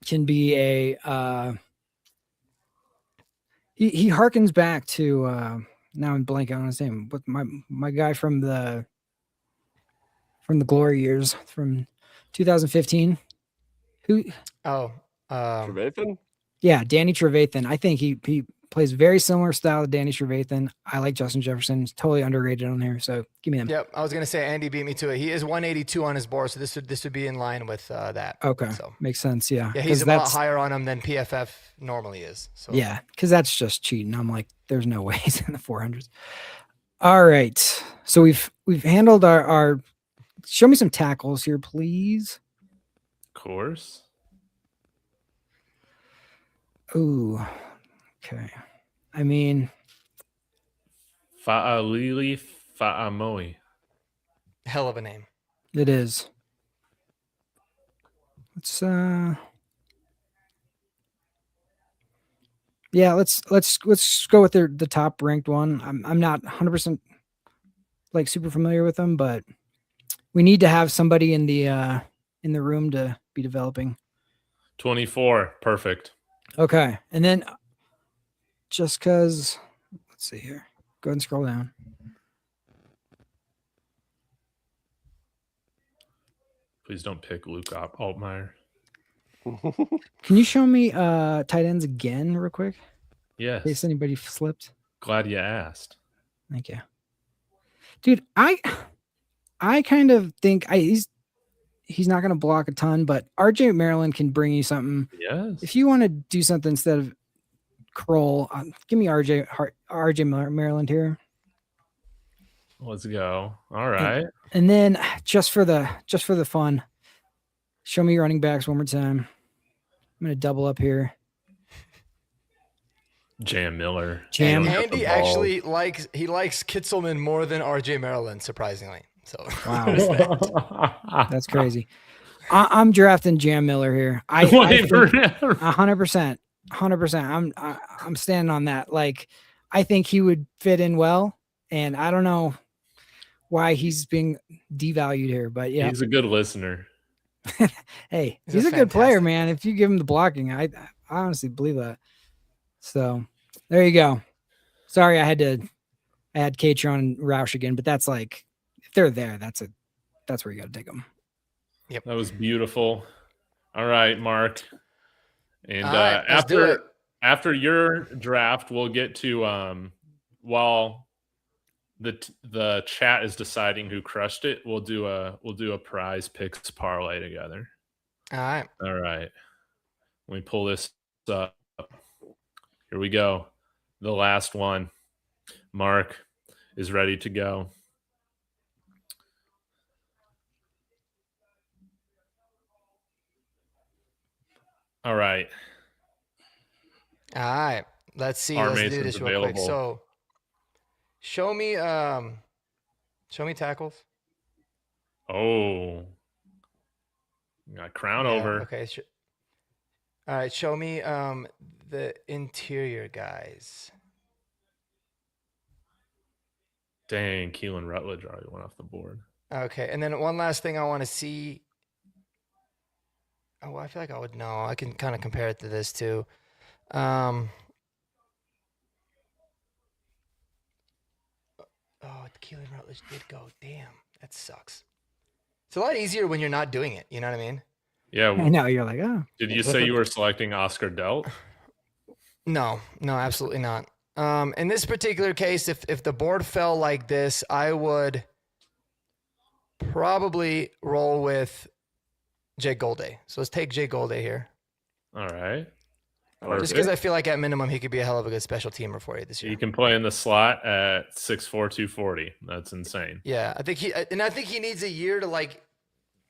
can be a he harkens back to now I'm blanking on his name, but my guy from the glory years from 2015. Trevathan? Yeah, Danny Trevathan. I think he plays very similar style to Danny Trevathan. I like Justin Jefferson. He's totally underrated on here, so give me him. Yep, I was gonna say Andy beat me to it. He is 182 on his board, so this would be in line with that. Okay, so makes sense. Yeah, he's a lot higher on him than PFF normally is. So yeah, because that's just cheating. I'm like, there's no way he's in the 400s. All right, so we've handled our. Show me some tackles here, please. Of course. Ooh, okay. I mean, Fa'alili Fa'amoi. Hell of a name. It is. Let's yeah, let's go with the top ranked one. I'm not 100% like super familiar with them, but we need to have somebody in the room to be developing. 24. Perfect. Okay. And then just because, let's see here. Go ahead and scroll down. Please don't pick Luke Altmaier. Can you show me tight ends again real quick? Yes. In case anybody slipped. Glad you asked. Thank you. Dude, I kind of think he's not going to block a ton, but RJ Maryland can bring you something. Yes. If you want to do something instead of Kroll, give me RJ Maryland here. Let's go. All right. And then just for the fun, show me your running backs one more time. I'm going to double up here. Jam Miller. Andy actually likes Kitzelman more than RJ Maryland, surprisingly. So wow, that's crazy. I'm drafting Jam Miller here. 100%. I'm standing on that. Like, I think he would fit in well, and I don't know why he's being devalued here, but yeah, he's a good listener. Hey, he's a good player, man. If you give him the blocking, I honestly believe that. So there you go. Sorry, I had Katron and Roush again, but that's like, if they're there, that's where you got to take them. Yep, that was beautiful. All right, Mark. And right, after your draft, we'll get to while the chat is deciding who crushed it, we'll do a prize picks parlay together. All right. Let me pull this up. Here we go. The last one. Mark is ready to go. All right. Let's see. Our Let's do this real quick. Available. So show me tackles. Oh. Got crown over. Okay. All right. Show me the interior guys. Dang, Keelan Rutledge already went off the board. Okay. And then one last thing I want to see. Oh, I feel like I would know. I can kind of compare it to this too. Oh, Keelan Rutledge did go. Damn, that sucks. It's a lot easier when you're not doing it. You know what I mean? Yeah. I know. You're like, oh. Did you say you were selecting Oscar Delt? No, absolutely not. In this particular case, if the board fell like this, I would probably roll with Jake Golday. So let's take Jake Golday here. All right. Just because I feel like at minimum he could be a hell of a good special teamer for you this year. He can play in the slot at 6'4", 240. That's insane. Yeah, I think he needs a year to like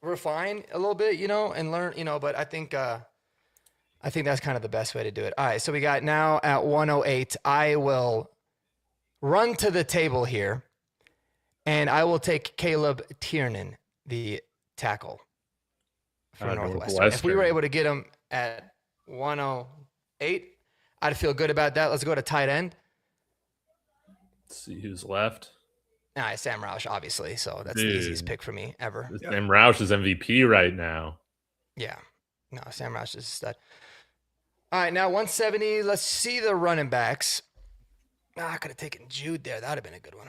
refine a little bit, and learn, but I think that's kind of the best way to do it. All right, so we got now at 108. I will run to the table here, and I will take Caleb Tiernan, the tackle for Northwestern. If we were able to get him at 108, I'd feel good about that. Let's go to tight end. Let's see who's left. Sam Roush, obviously. So that's the easiest pick for me ever. Sam Roush is MVP right now. Yeah. No, Sam Roush is a stud. All right, now 170. Let's see the running backs. I could have taken Jude there. That would have been a good one.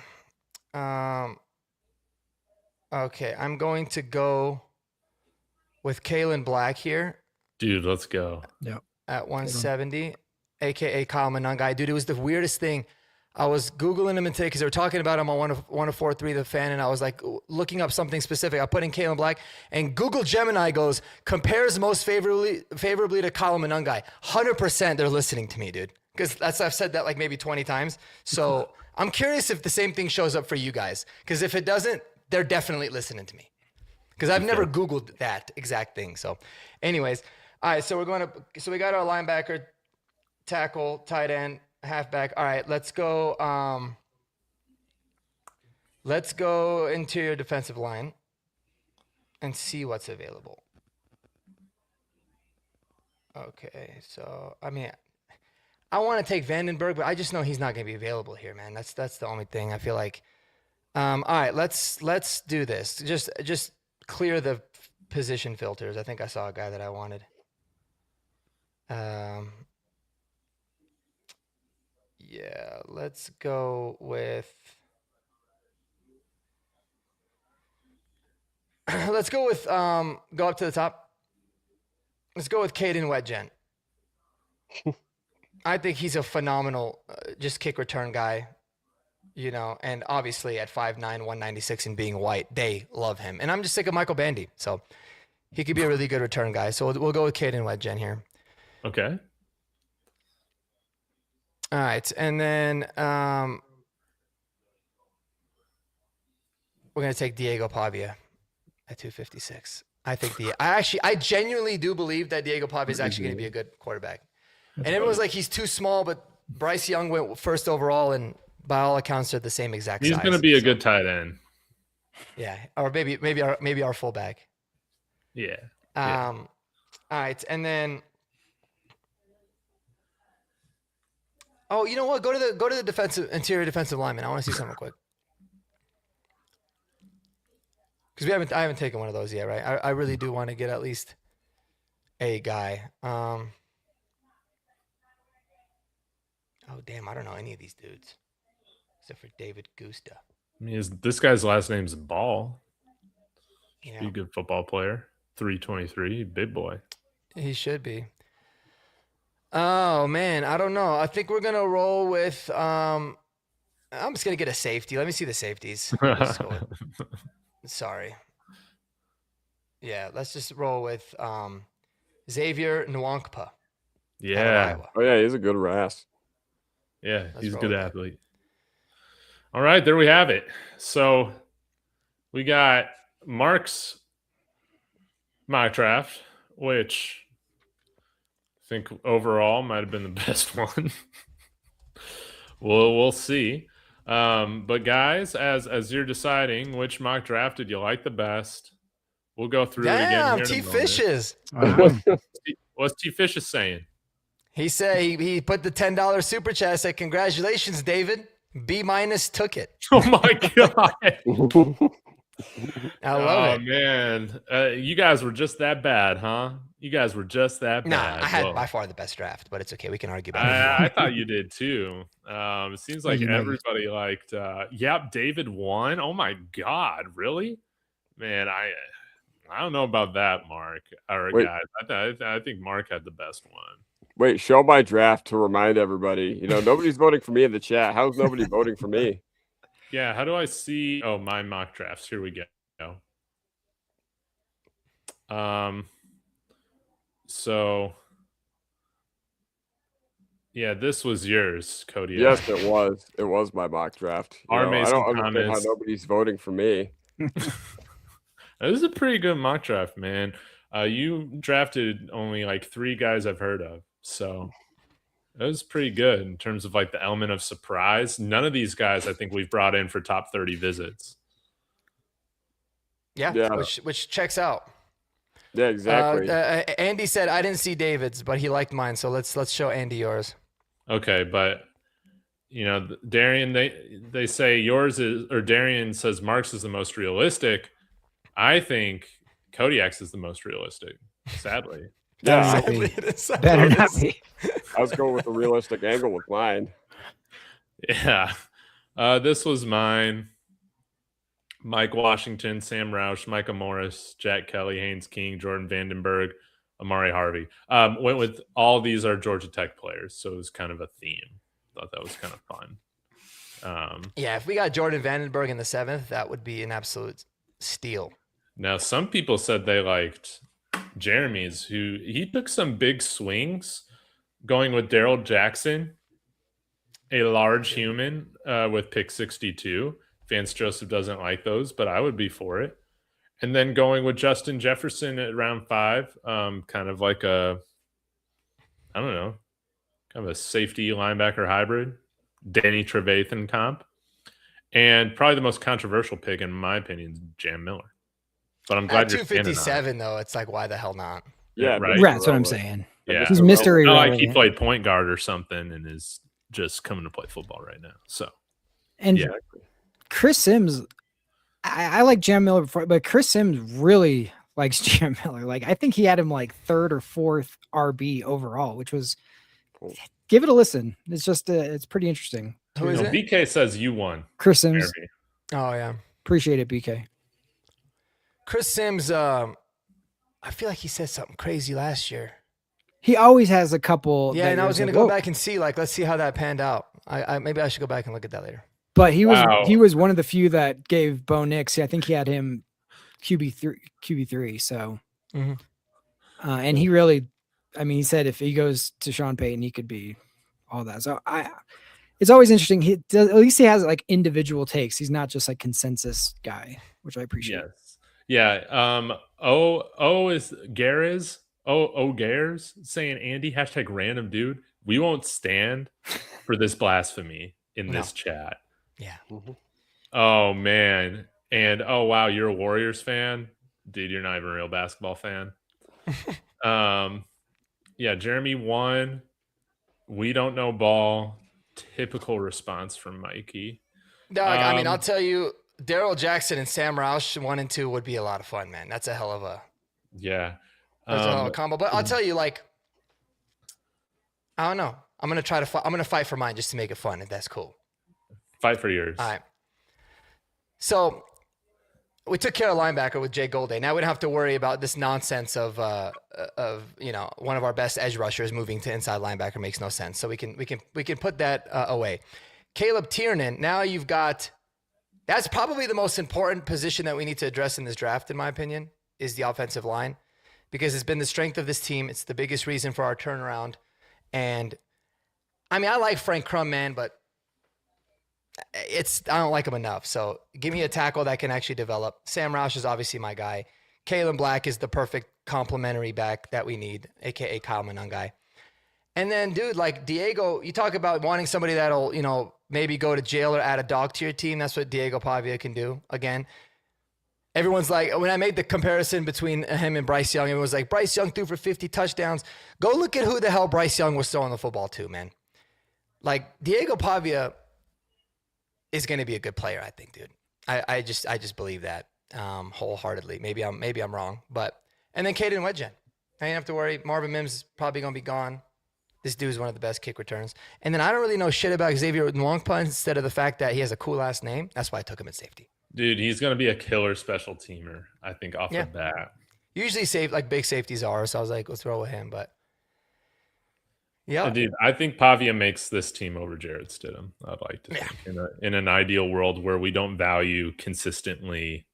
Okay, I'm going to go with Kalen Black here. Dude, let's go. Yep. At 170, a.k.a. Kyle Monangai. Dude, it was the weirdest thing. I was Googling him today because they were talking about him on 104.3 The Fan, and I was like looking up something specific. I put in Kalen Black, and Google Gemini goes, compares most favorably to Kyle Monangai. 100% they're listening to me, dude. Because I've said that like maybe 20 times. So I'm curious if the same thing shows up for you guys. Because if it doesn't, they're definitely listening to me. Because I've never Googled that exact thing. So anyways, all right, so we got our linebacker, tackle, tight end, halfback. All right, let's go interior defensive line and see what's available. Okay, so I mean, I want to take Vandenberg, but I just know he's not going to be available here, man. That's the only thing I feel like. All right, let's do this. Just clear the position filters. I think I saw a guy that I wanted. Yeah, let's go with go up to the top. Let's go with Caden Wetjen. I think he's a phenomenal just kick return guy, and obviously at 5'9", 196 and being white, they love him. And I'm just sick of Michael Bandy, so he could be a really good return guy. So we'll go with Caden Wetjen here. Okay. All right, and then we're gonna take Diego Pavia at 256. I genuinely do believe that Diego Pavia is actually gonna be a good quarterback. And everyone's like he's too small, but Bryce Young went first overall, and by all accounts, they're the same exact size. He's gonna be a good tight end. Yeah, or maybe our fullback. Yeah. All right, and then. Oh, you know what? Go to the interior defensive lineman. I want to see something real quick. Because I haven't taken one of those yet, right? I really do want to get at least a guy. Oh damn, I don't know any of these dudes except for David Gusta. I mean, this guy's last name's Ball. Yeah, He's a good football player. 323, big boy. He should be. Oh man, I don't know. I think we're gonna roll with. I'm just gonna get a safety. Let me see the safeties. Sorry. Yeah, let's just roll with Xavier Nwankpa. Yeah. Oh yeah, he's a good RAS. Yeah, he's a good athlete. All right, there we have it. So we got Mark's mock draft, which I think overall might have been the best one. We'll see. But guys, as you're deciding which mock draft did you like the best, we'll go through it again. Damn, T Fishes. What's T Fishes saying? He said he put the $10 super chat. Said, "Congratulations, David. B- took it." Oh my god! I love it. Oh man, you guys were just that bad, huh? You guys were just that bad. Nah, I had Whoa. by far the best draft, but it's okay. We can argue about it. I thought you did too. It seems like everybody liked. Yep, David won. Oh my God, really? Man, I don't know about that, Mark. Or guys, I think Mark had the best one. Wait, show my draft to remind everybody. You know, nobody's voting for me in the chat. How's nobody voting for me? Yeah, how do I see? Oh, my mock drafts. Here we go. So yeah, this was yours, Cody. Yes, it was. It was my mock draft. I don't understand how nobody's voting for me. This is a pretty good mock draft, man. You drafted only like 3 guys I've heard of, so it was pretty good in terms of like the element of surprise. None of these guys I think we've brought in for top 30 visits. Yeah. Which checks out. Yeah, exactly. Andy said I didn't see David's, but he liked mine. So let's show Andy yours. Okay, but you know, Darian, they say yours is, or Darian says Mark's is the most realistic. I think Kodiak's is the most realistic. Sadly, yeah, better not be. I was going with the realistic angle with mine. Yeah, this was mine. Mike Washington, Sam Roush, Micah Morris, Jack Kelly, Haynes King, Jordan Vandenberg, Amari Harvey. Went with all these are Georgia Tech players, so it was kind of a theme. Thought that was kind of fun. Yeah, if we got Jordan Vandenberg in the 7th, that would be an absolute steal. Now, some people said they liked Jeremy's, who he took some big swings going with Daryl Jackson, a large human with pick 62. Vance Joseph doesn't like those, but I would be for it. And then going with Justin Jefferson at round 5, kind of like a, I don't know, kind of a safety linebacker hybrid, Danny Trevathan comp. And probably the most controversial pick, in my opinion, is Jam Miller. But I'm glad you're 257, though. It's like, why the hell not? Yeah, right. That's what I'm saying. Yeah, he's mystery. Not like he played point guard or something and is just coming to play football right now. So, and yeah. Chris Sims, I like Jam Miller before, but Chris Sims really likes Jam Miller. Like, I think he had him like 3rd or 4th RB overall, which was cool. Give it a listen. It's just it's pretty interesting. Who is it? BK says you won. Chris Sims. Oh yeah, appreciate it, BK. Chris Sims. I feel like he said something crazy last year. He always has a couple. Yeah, and I was gonna go back and see. Like, let's see how that panned out. I maybe I should go back and look at that later. But he was one of the few that gave Bo Nix. I think he had him QB3. So, and he really, I mean, he said if he goes to Sean Payton, he could be all that. So it's always interesting. He does, at least he has like individual takes. He's not just like consensus guy, which I appreciate. Yes. Yeah. Is Gares? Gares saying Andy # random dude. We won't stand for this blasphemy in this chat. Yeah. Oh man. And oh wow, you're a Warriors fan? Dude, you're not even a real basketball fan. Yeah, Jeremy won. We don't know ball. Typical response from Mikey. Doug, I mean, I'll tell you, Daryl Jackson and Sam Roush 1 and 2 would be a lot of fun, man. That's a hell of a combo. But I'll tell you, like, I don't know. I'm gonna fight for mine just to make it fun, if that's cool. Fight for yours. All right. So we took care of linebacker with Jay Golday. Now we don't have to worry about this nonsense of one of our best edge rushers moving to inside linebacker. Makes no sense. So we can put that away. Caleb Tiernan. Now you've got. That's probably the most important position that we need to address in this draft, in my opinion, is the offensive line, because it's been the strength of this team. It's the biggest reason for our turnaround. And I mean, I like Frank Crum, man, but I don't like him enough. So give me a tackle that can actually develop. Sam Roush is obviously my guy. Kalen Black is the perfect complementary back that we need, aka Kyle Manon guy. And then, dude, like Diego, you talk about wanting somebody that'll, maybe go to jail or add a dog to your team. That's what Diego Pavia can do. Again, everyone's like, when I made the comparison between him and Bryce Young, everyone was like, Bryce Young threw for 50 touchdowns. Go look at who the hell Bryce Young was throwing the football to, man. Like, Diego Pavia is going to be a good player, I think, dude. I just believe that. wholeheartedly. Maybe I'm wrong, but and then Caden Wedgen. I didn't have to worry. Marvin Mims is probably gonna be gone. This dude's one of the best kick returns. And then I don't really know shit about Xavier Nwangpa instead of the fact that he has a cool last name. That's why I took him at safety. Dude, he's going to be a killer special teamer, I think, off the bat. Usually big safeties are, so I was like, let's throw with him. But yeah. Dude, I think Pavia makes this team over Jared Stidham. I'd like to think in an ideal world where we don't value consistently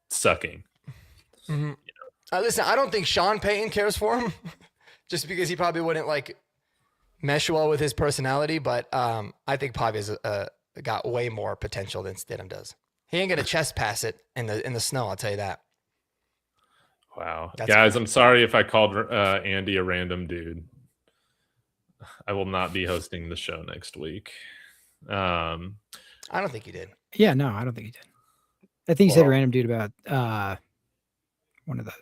sucking. Mm-hmm. Listen, I don't think Sean Payton cares for him. Just because he probably wouldn't like mesh well with his personality, but I think Pavia's got way more potential than Stidham does. He ain't gonna chest pass it in the snow. I'll tell you that. Wow, guys, I'm sorry if I called Andy a random dude. I will not be hosting the show next week. I don't think you did. Yeah, no, I don't think you did. I think you said random dude about one of the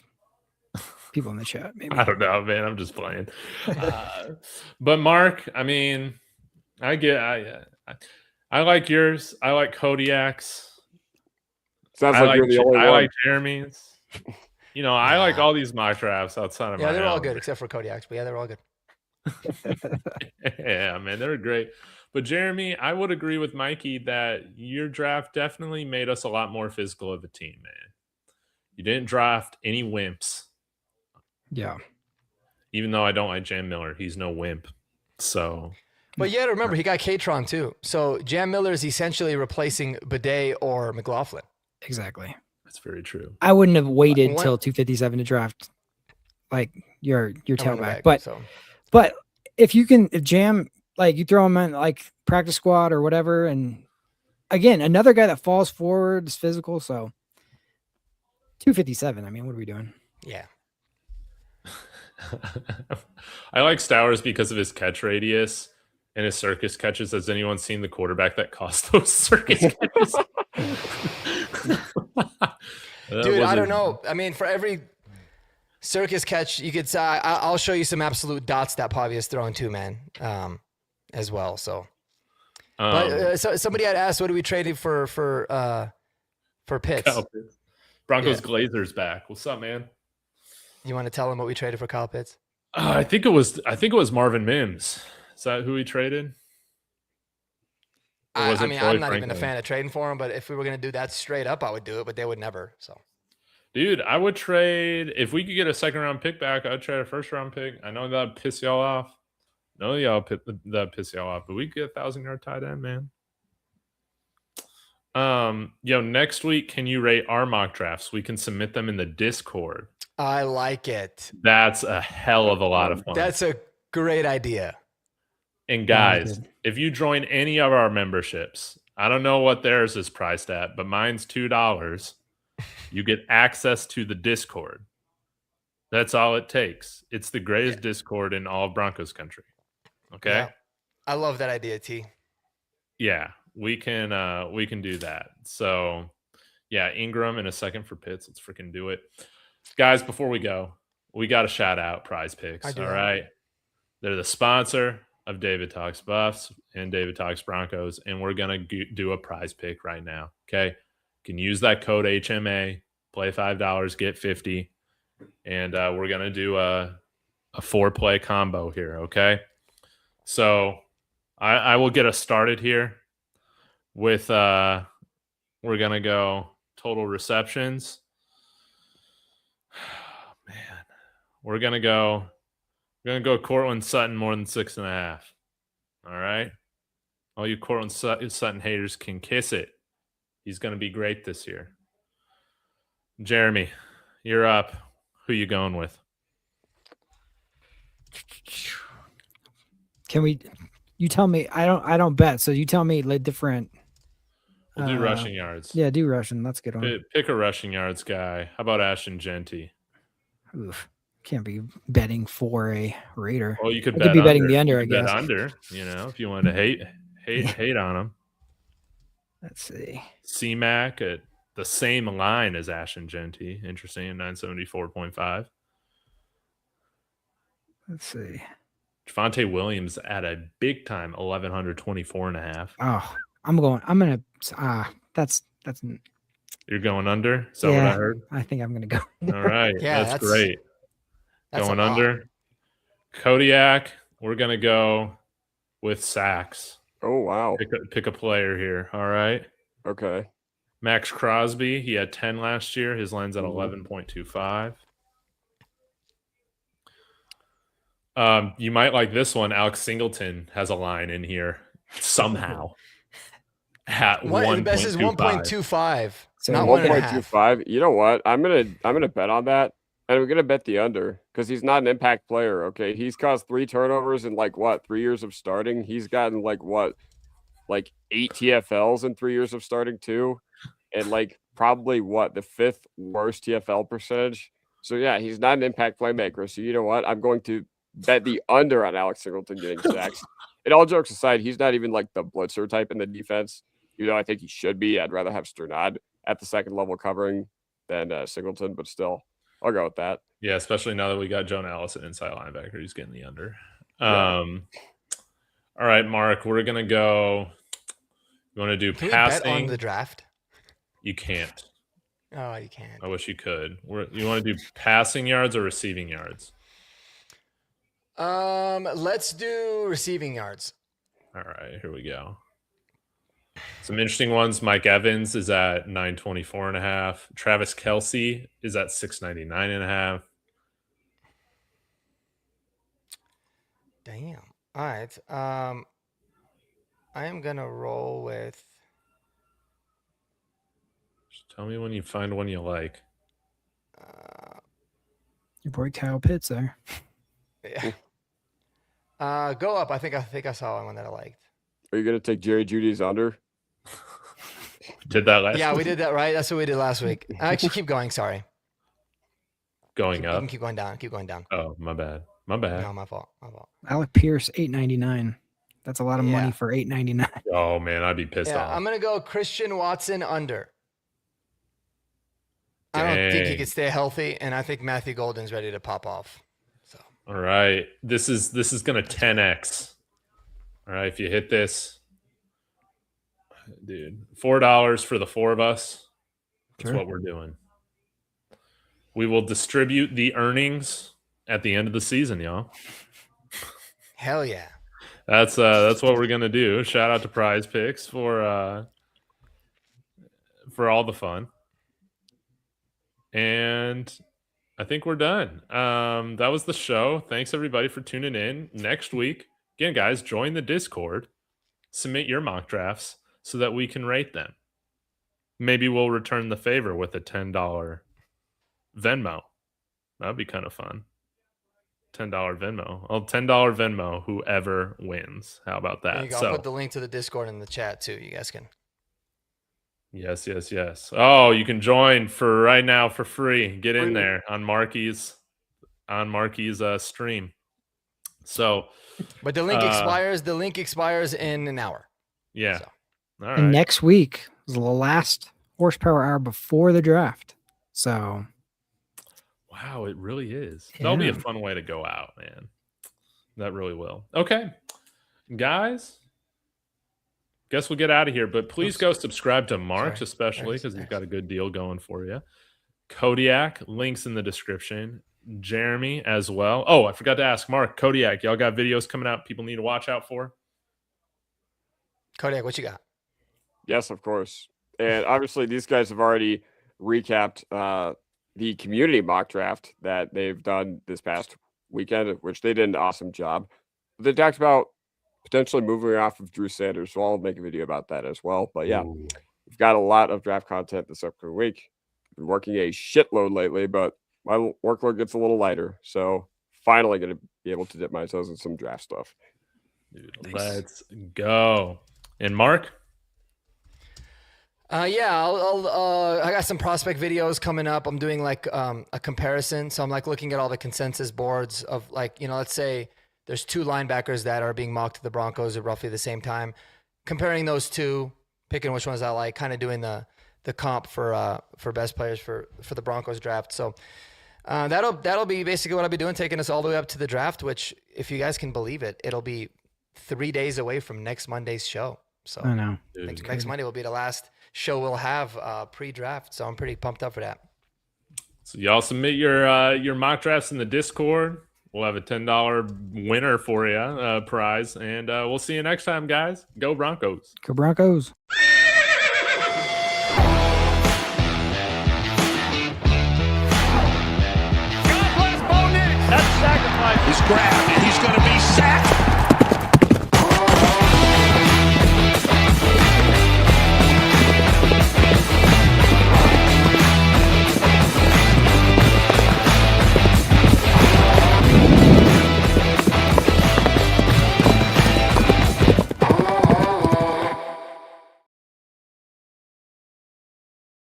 people in the chat. Maybe I don't know, man. I'm just playing. But Mark, I mean, I like yours. I like Kodiak's. Sounds like you're the only one. I like Jeremy's. I like all these mock drafts outside of my they're all own. good except for Kodiak's, but they're all good. Yeah, man, they're great. But Jeremy, I would agree with Mikey that your draft definitely made us a lot more physical of a team, man. You didn't draft any wimps. Yeah. Even though I don't like Jam Miller, he's no wimp. So, but you got to remember, he got Katron too. So Jam Miller is essentially replacing Bidet or McLaughlin. Exactly. That's very true. I wouldn't have waited till 257 to draft like your tailback, but if Jam, like you throw him in like practice squad or whatever, and again another guy that falls forward is physical. So 257. I mean, what are we doing? Yeah. I like Stowers because of his catch radius and his circus catches. Has anyone seen the quarterback that cost those circus catches? Dude, I don't know. I mean, for every circus catch, you could say, I'll show you some absolute dots that Pavia's throwing too, man, as well. So, but somebody had asked, what do we trade for Pitts? Broncos Glazer's back. What's up, man? You want to tell him what we traded for Kyle Pitts? I think it was Marvin Mims. Is that who we traded? I'm not even a fan of trading for him, but if we were going to do that straight up, I would do it, but they would never. So, dude, I would trade if we could get a second round pick back. I'd trade a first round pick. I know that'd piss y'all off. That'd piss y'all off, but we could get 1,000-yard tight end, man. Next week, can you rate our mock drafts? We can submit them in the Discord. I like it. That's a hell of a lot of fun. That's a great idea. And guys, if you join any of our memberships, I don't know what theirs is priced at, but mine's $2. You get access to the Discord. That's all it takes. It's the greatest Discord in all of Broncos country. Okay? Yeah. I love that idea, T. Yeah, we can do that. So, yeah, Ingram in a second for Pitts. Let's freaking do it. Guys, before we go, we got to shout out Prize Picks. All right. They're the sponsor of David Talks Buffs and David Talks Broncos, and we're going to do a prize pick right now. Okay. You can use that code HMA, play $5, get 50. And we're going to do a 4-play combo here. Okay. So I will get us started here with, we're going to go total receptions. Man, we're going to go Cortland Sutton more than 6.5. All right. All you Cortland Sutton haters can kiss it. He's going to be great this year. Jeremy, you're up. Who you going with? You tell me. I don't bet. So you tell me like different. We'll do rushing yards. Yeah, do rushing. That's a good one. Pick a rushing yards guy. How about Ashton Genty? Oof. Can't be betting for a Raider. Well, you could be betting the under, I guess. Bet under, if you want to hate on him. Let's see. C-Mac at the same line as Ashton Genty. Interesting, 974.5. Let's see. Javonte Williams at a big time 1,124.5. Oh, I'm gonna. That's You're going under? Is that what I heard? I think I'm going to go. All right. Yeah, that's great. That's Going a lot. under. Kodiak, we're going to go with sacks. Oh, wow. Pick a player here. All right. Okay. Max Crosby, he had 10 last year. His line's at 11.25. You might like this one. Alex Singleton has a line in here somehow. At the best is 1.25. So not 1.25. You know what? I'm gonna bet on that, and we're gonna bet the under because he's not an impact player. Okay, he's caused 3 turnovers in 3 years of starting. He's gotten 8 TFLs in 3 years of starting too, and probably the 5th worst TFL percentage. So yeah, he's not an impact playmaker. So you know what? I'm going to bet the under on Alex Singleton getting sacks. And all jokes aside, he's not even the blitzer type in the defense. I think he should be. I'd rather have Sternad at the second level covering than Singleton, but still, I'll go with that. Yeah, especially now that we got Jonah Allison inside linebacker. He's getting the under. Yeah. All right, Mark, we're going to go. You want to do Can passing? we bet on the draft? You can't. Oh, you can't. I wish you could. You want to do passing yards or receiving yards? Let's do receiving yards. All right, here we go. Some interesting ones. Mike Evans is at 924.5. Travis Kelce is at 699.5. Damn. All right. I am gonna roll with. Just tell me when you find one you like. Your boy Kyle Pitts there. Yeah. Go up. I think I saw one that I liked. Are you gonna take Jerry Judy's under? Did that last Yeah, week? we did that, right? That's what we did last week. Actually, keep going. Sorry. Going You up? can keep going down. Keep going down. Oh, my bad. My bad. No, my fault. My fault. Alec Pierce, $8.99. That's a lot of money Yeah. for $8.99. Oh, man, I'd be pissed Yeah, off. I'm gonna go Christian Watson under. I don't think he Dang. could stay healthy, and I think Matthew Golden's ready to pop off. So All right. This is going to 10x. All right, if you hit this, dude, $4 for the 4 of us. That's Sure. what we're doing. We will distribute the earnings at the end of the season, y'all. hell yeah. That's what we're gonna do. Shout out to Prize Picks for all the fun. And I think we're done. That was the show. Thanks everybody for tuning in. Next week, again, guys, join the Discord. Submit your mock drafts so that we can rate them. Maybe we'll return the favor with a $10 Venmo. That'd be kind of fun. $10 Venmo. Oh, $10 Venmo, whoever wins. How about that? There you go. I'll put the link to the Discord in the chat too. You guys can. Yes. Oh, you can join for right now for free. Get in there on Marky's stream. So, But the link expires. The link expires in an hour. Yeah. So. All right. And next week is the last horsepower hour before the draft. So, wow, it really is. That'll be a fun way to go out, man. That really will. Okay, guys. Guess we'll get out of here, but please go subscribe to Mark's, especially because he's got a good deal going for you. Kodiak, links in the description. Jeremy as well. Oh, I forgot to ask Mark. Kodiak, y'all got videos coming out people need to watch out for? Kodiak, what you got? Yes, of course. And obviously, these guys have already recapped the community mock draft that they've done this past weekend, which they did an awesome job. They talked about potentially moving off of Drew Sanders, so I'll make a video about that as well. But yeah, we've got a lot of draft content this upcoming week. Been working a shitload lately, but my workload gets a little lighter. So finally going to be able to dip my toes in some draft stuff. Dude, let's go. And Mark? Yeah, I got some prospect videos coming up. I'm doing a comparison. So I'm looking at all the consensus boards of let's say there's 2 linebackers that are being mocked to the Broncos at roughly the same time. Comparing those 2, picking which ones I like, kind of doing the comp for best players for the Broncos draft. So that'll be basically what I'll be doing, taking us all the way up to the draft, which if you guys can believe it, it'll be 3 days away from next Monday's show. So I know. Next Monday will be the last show we'll have pre-draft. So I'm pretty pumped up for that. So y'all submit your mock drafts in the Discord. We'll have a $10 winner for you, prize, and we'll see you next time, guys. Go Broncos! Go Broncos! He's grabbed and he's going to be sacked.